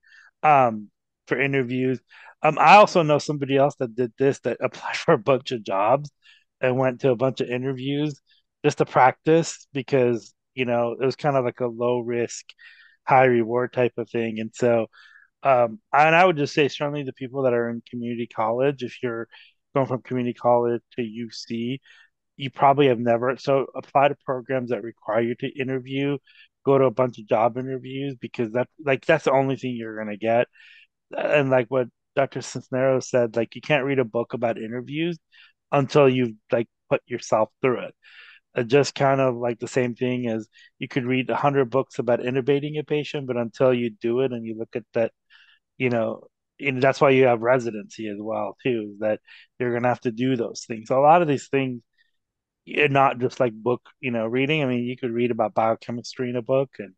for interviews. I also know somebody else that did this that applied for a bunch of jobs and went to a bunch of interviews just to practice because, it was kind of like a low risk, high reward type of thing. And so, and I would just say certainly the people that are in community college, if you're going from community college to UC, you probably have never so apply to programs that require you to interview, go to a bunch of job interviews because that's the only thing you're gonna get. And like what Dr. Cisneros said, like you can't read a book about interviews until you've like put yourself through it. Just kind of like the same thing as you could read 100 books about intubating a patient, but until you do it and you look at that, you know, and that's why you have residency as well too, is that you're gonna have to do those things. So a lot of these things not just like book, reading. I mean, you could read about biochemistry in a book and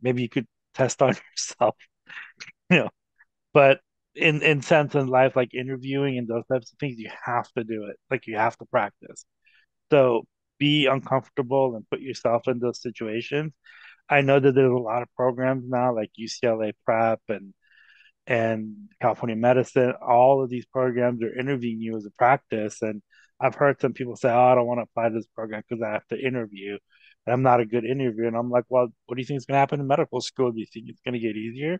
maybe you could test on yourself, you know, but in sense in life, like interviewing and those types of things, you have to do it. Like you have to practice. So be uncomfortable and put yourself in those situations. I know that there's a lot of programs now like UCLA Prep and California Medicine, all of these programs are interviewing you as a practice. And I've heard some people say, "Oh, I don't want to apply to this program because I have to interview, and I'm not a good interviewer." And I'm like, "Well, what do you think is going to happen in medical school? Do you think it's going to get easier?"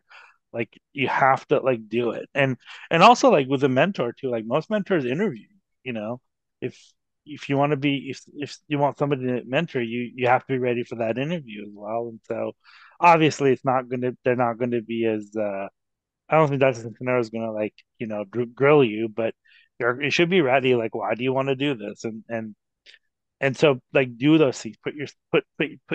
Like you have to like do it, and also like with a mentor too. Like most mentors interview. You know, if if you want to be if you want somebody to mentor you, you have to be ready for that interview as well. And so, obviously, it's not going to they're not going to be as I don't think Dr. Centenaro is gonna like grill you, but you should be ready. Like, why do you want to do this? And so like do those things. Put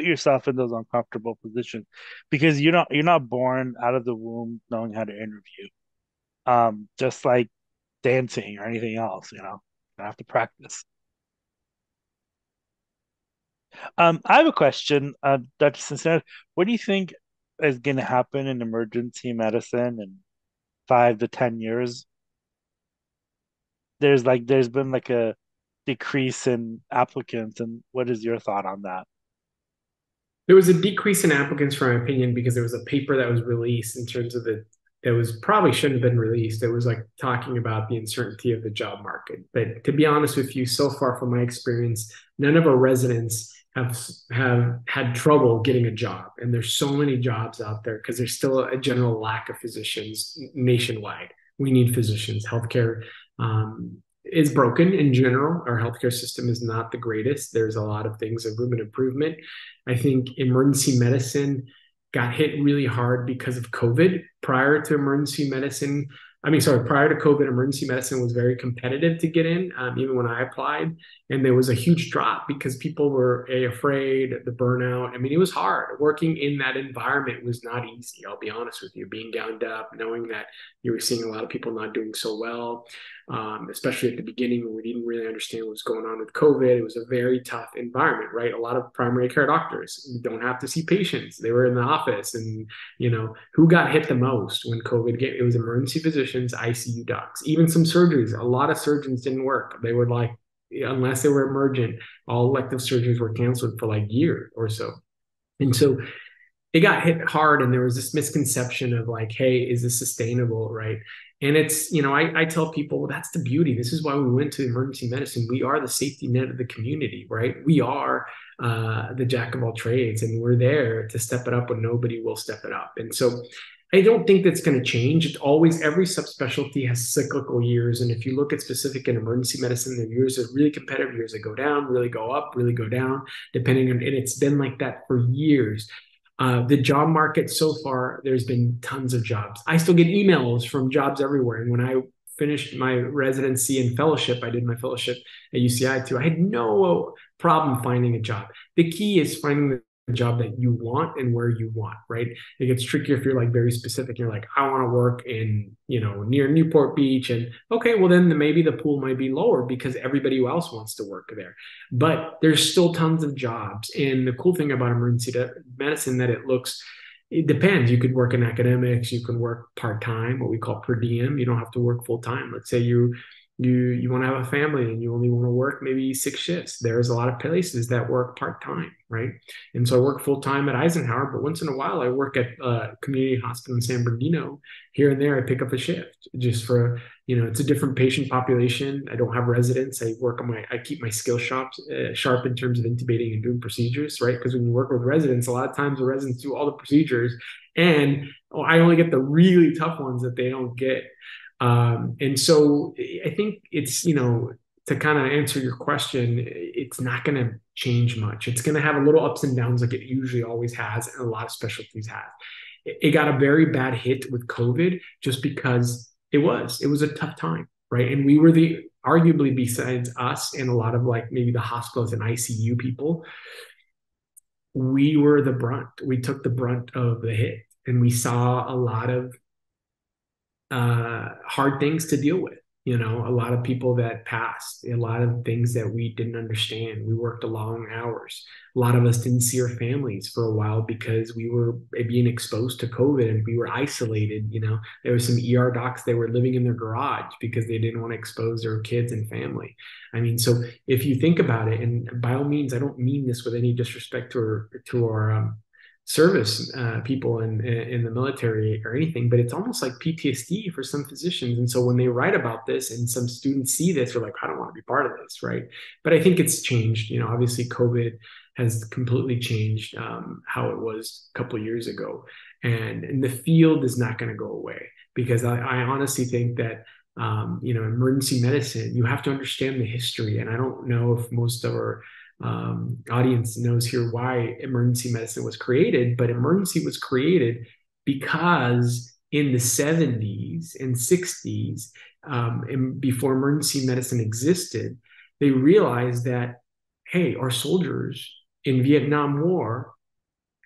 yourself in those uncomfortable positions because you're not born out of the womb knowing how to interview. Just like dancing or anything else, you have to practice. I have a question, Dr. Cincinnati. What do you think is going to happen in emergency medicine in 5 to 10 years? there's been like a decrease in applicants, and what is your thought on that? There was a decrease in applicants, for my opinion, because there was a paper that was released in terms of that was probably shouldn't have been released. It was like talking about the uncertainty of the job market. But to be honest with you, so far from my experience, none of our residents have had trouble getting a job. And there's so many jobs out there because there's still a general lack of physicians nationwide. We need physicians. Healthcare is broken in general. Our healthcare system is not the greatest. There's a lot of things of room and improvement. I think emergency medicine got hit really hard because of COVID. Prior to COVID, emergency medicine was very competitive to get in, even when I applied. And there was a huge drop because people were afraid, the burnout. I mean, it was hard. Working in that environment was not easy, I'll be honest with you. Being gowned up, knowing that you were seeing a lot of people not doing so well, especially at the beginning when we didn't really understand what was going on with COVID. It was a very tough environment, right? A lot of primary care doctors don't have to see patients. They were in the office. And, who got hit the most when COVID came? It was emergency physicians, ICU docs, even some surgeries. A lot of surgeons didn't work. They were like, unless they were emergent, all elective surgeries were canceled for like a year or so. And so it got hit hard, and there was this misconception of like, hey, is this sustainable, right? And it's, I tell people, well, that's the beauty. This is why we went to emergency medicine. We are the safety net of the community, right? We are the jack of all trades, and we're there to step it up when nobody will step it up. And so I don't think that's going to change. It's always, every subspecialty has cyclical years. And if you look at specific in emergency medicine, there are years that are really competitive, years that go down, really go up, really go down, depending on, and it's been like that for years. The job market so far, there's been tons of jobs. I still get emails from jobs everywhere. And when I finished my residency and fellowship, I did my fellowship at UCI too. I had no problem finding a job. The key is finding the job that you want and where you want, right? It gets trickier if you're like very specific. You're like, I want to work in, near Newport Beach. And okay, well then maybe the pool might be lower because everybody else wants to work there. But there's still tons of jobs. And the cool thing about emergency medicine that it depends. You could work in academics, you can work part-time, what we call per diem. You don't have to work full-time. Let's say you want to have a family and you only want to work maybe 6 shifts. There's a lot of places that work part-time, right? And so I work full-time at Eisenhower, but once in a while I work at a community hospital in San Bernardino. Here and there I pick up a shift just for, it's a different patient population. I don't have residents. I keep my skill shops sharp in terms of intubating and doing procedures, right? Because when you work with residents, a lot of times the residents do all the procedures, and I only get the really tough ones that they don't get. And so I think it's, to kind of answer your question, it's not going to change much. It's going to have a little ups and downs like it usually always has, and a lot of specialties have. It got a very bad hit with COVID just because it was a tough time, right? And we were arguably, besides us and a lot of like maybe the hospitals and ICU people, we were the brunt. We took the brunt of the hit, and we saw a lot of hard things to deal with. A lot of people that passed, a lot of things that we didn't understand. We worked long hours. A lot of us didn't see our families for a while because we were being exposed to COVID and we were isolated. There were some ER docs that were living in their garage because they didn't want to expose their kids and family. I mean, so if you think about it, and by all means, I don't mean this with any disrespect to our service people in the military or anything, but it's almost like PTSD for some physicians. And so when they write about this and some students see this, they're like, I don't want to be part of this, right? But I think it's changed. Obviously COVID has completely changed how it was a couple of years ago. And the field is not going to go away, because I honestly think that emergency medicine, you have to understand the history. And I don't know if most of our audience knows here why emergency medicine was created, but emergency was created because in the 70s and 60s, and before emergency medicine existed, they realized that, hey, our soldiers in Vietnam War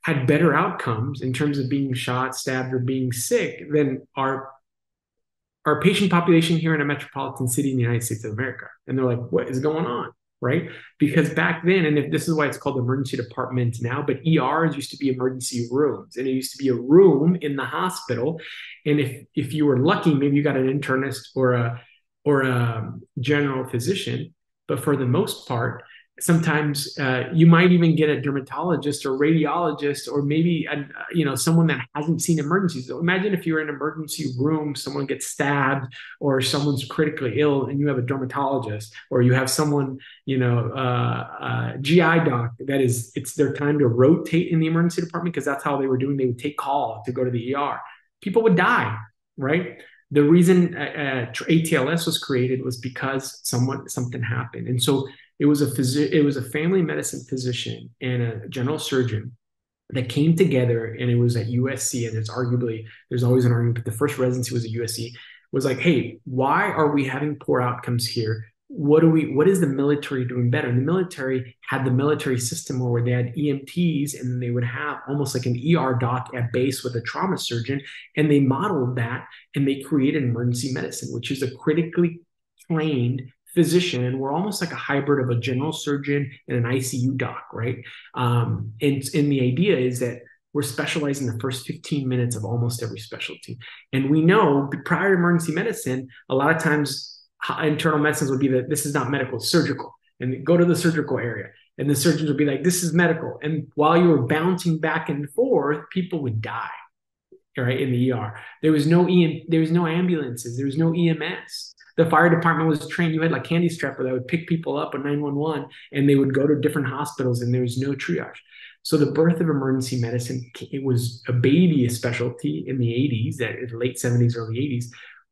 had better outcomes in terms of being shot, stabbed, or being sick than our patient population here in a metropolitan city in the United States of America. And they're like, what is going on? Right? Because back then, and if this is why it's called emergency department now, but ERs used to be emergency rooms, and it used to be a room in the hospital. And if you were lucky, maybe you got an internist or or a general physician, but for the most part, sometimes you might even get a dermatologist or radiologist or maybe someone that hasn't seen emergencies. So imagine if you're in an emergency room, someone gets stabbed or someone's critically ill, and you have a dermatologist, or you have someone, GI doc that is, it's their time to rotate in the emergency department, because that's how they were doing. They would take call to go to the ER. People would die, right? The reason ATLS was created was because something happened, and so it was a family medicine physician and a general surgeon that came together, and it was at USC, and there's always an argument, but the first residency was at USC. Was like, hey, why are we having poor outcomes here? What is the military doing better? And the military had the military system where they had EMTs, and they would have almost like an ER doc at base with a trauma surgeon, and they modeled that, and they created emergency medicine, which is a critically trained physician, and we're almost like a hybrid of a general surgeon and an ICU doc, right? And the idea is that we're specializing the first 15 minutes of almost every specialty. And we know prior to emergency medicine, a lot of times internal medicines would be that this is not medical, it's surgical, and go to the surgical area. And the surgeons would be like, this is medical. And while you were bouncing back and forth, people would die, right, in the ER. There was no ambulances, there was no EMS. The fire department was trained. You had like candy strapper that would pick people up on 911, and they would go to different hospitals, and there was no triage. So the birth of emergency medicine, it was a baby specialty in the 80s, that late 70s, early 80s,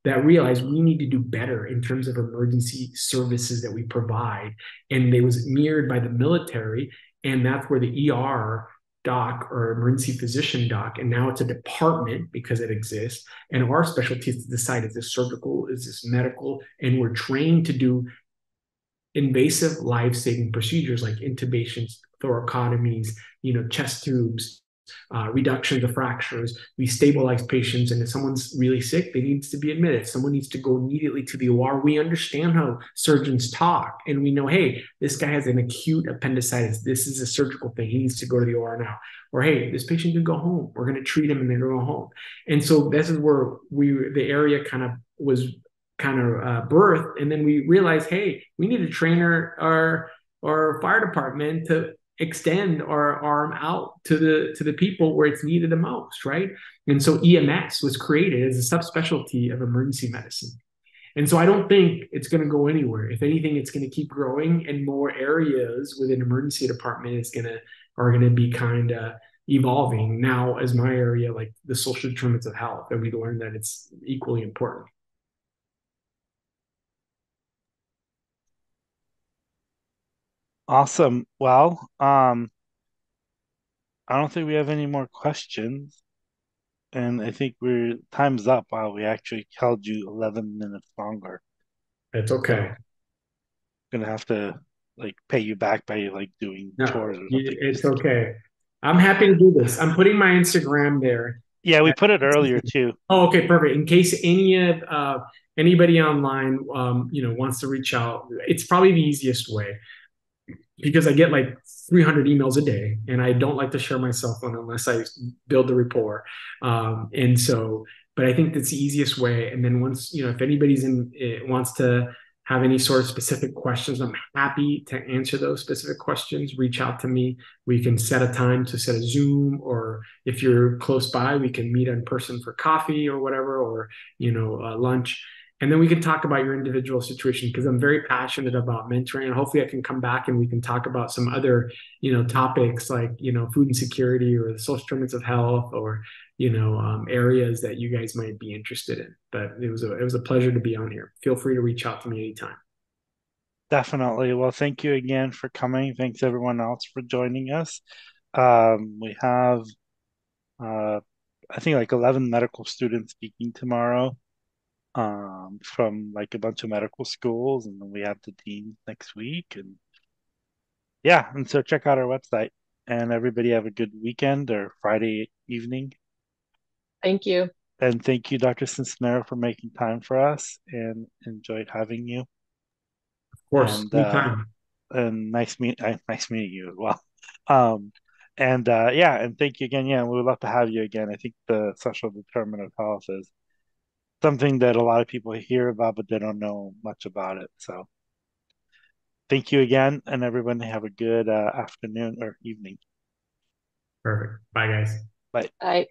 that realized we need to do better in terms of emergency services that we provide. And they was mirrored by the military, and that's where the ER doc or emergency physician doc, and now it's a department because it exists. And our specialty is to decide, is this surgical, is this medical, and we're trained to do invasive life-saving procedures like intubations, thoracotomies, chest tubes, reductions of fractures. We stabilize patients, and if someone's really sick, they need to be admitted. Someone needs to go immediately to the OR. We understand how surgeons talk, and we know, hey, this guy has an acute appendicitis. This is a surgical thing. He needs to go to the OR now. Or hey, this patient can go home. We're going to treat him and then go home. And so this is where the area kind of was birthed, and then we realized, hey, we need to train our fire department to extend our arm out to the people where it's needed the most, right? And so EMS was created as a subspecialty of emergency medicine. And so I don't think it's going to go anywhere. If anything, it's going to keep growing, and more areas within emergency department are going to be kind of evolving. Now, as my area, like the social determinants of health, and we learned that it's equally important. Awesome. Well, I don't think we have any more questions, and I think we're time's up. Wow, we actually held you 11 minutes longer. It's okay. So, gonna have to like pay you back by like doing chores or something. It's okay. I'm happy to do this. I'm putting my Instagram there. Yeah, we put it earlier too. Oh, okay, perfect. In case anybody online, wants to reach out, it's probably the easiest way, because I get like 300 emails a day, and I don't like to share my cell phone unless I build the rapport. And so, but I think that's the easiest way. And then once, if anybody's wants to have any sort of specific questions, I'm happy to answer those specific questions. Reach out to me. We can set a time to set a Zoom, or if you're close by, we can meet in person for coffee or whatever, or, lunch. And then we can talk about your individual situation, because I'm very passionate about mentoring, and hopefully I can come back and we can talk about some other, topics like, food insecurity or the social determinants of health, or, areas that you guys might be interested in. But it was a pleasure to be on here. Feel free to reach out to me anytime. Definitely. Well, thank you again for coming. Thanks everyone else for joining us. We have, I think like 11 medical students speaking tomorrow. From like a bunch of medical schools, and then we have the dean next week, and yeah, and so check out our website, and everybody have a good weekend or Friday evening. Thank you. And thank you, Dr. Cisnero, for making time for us, and enjoyed having you. Of course, And anytime. And nice meeting you as well. Yeah, and thank you again. Yeah, we would love to have you again. I think the social determinant of health is something that a lot of people hear about, but they don't know much about it. So thank you again, and everyone have a good afternoon or evening. Perfect. Bye, guys. Bye. Bye.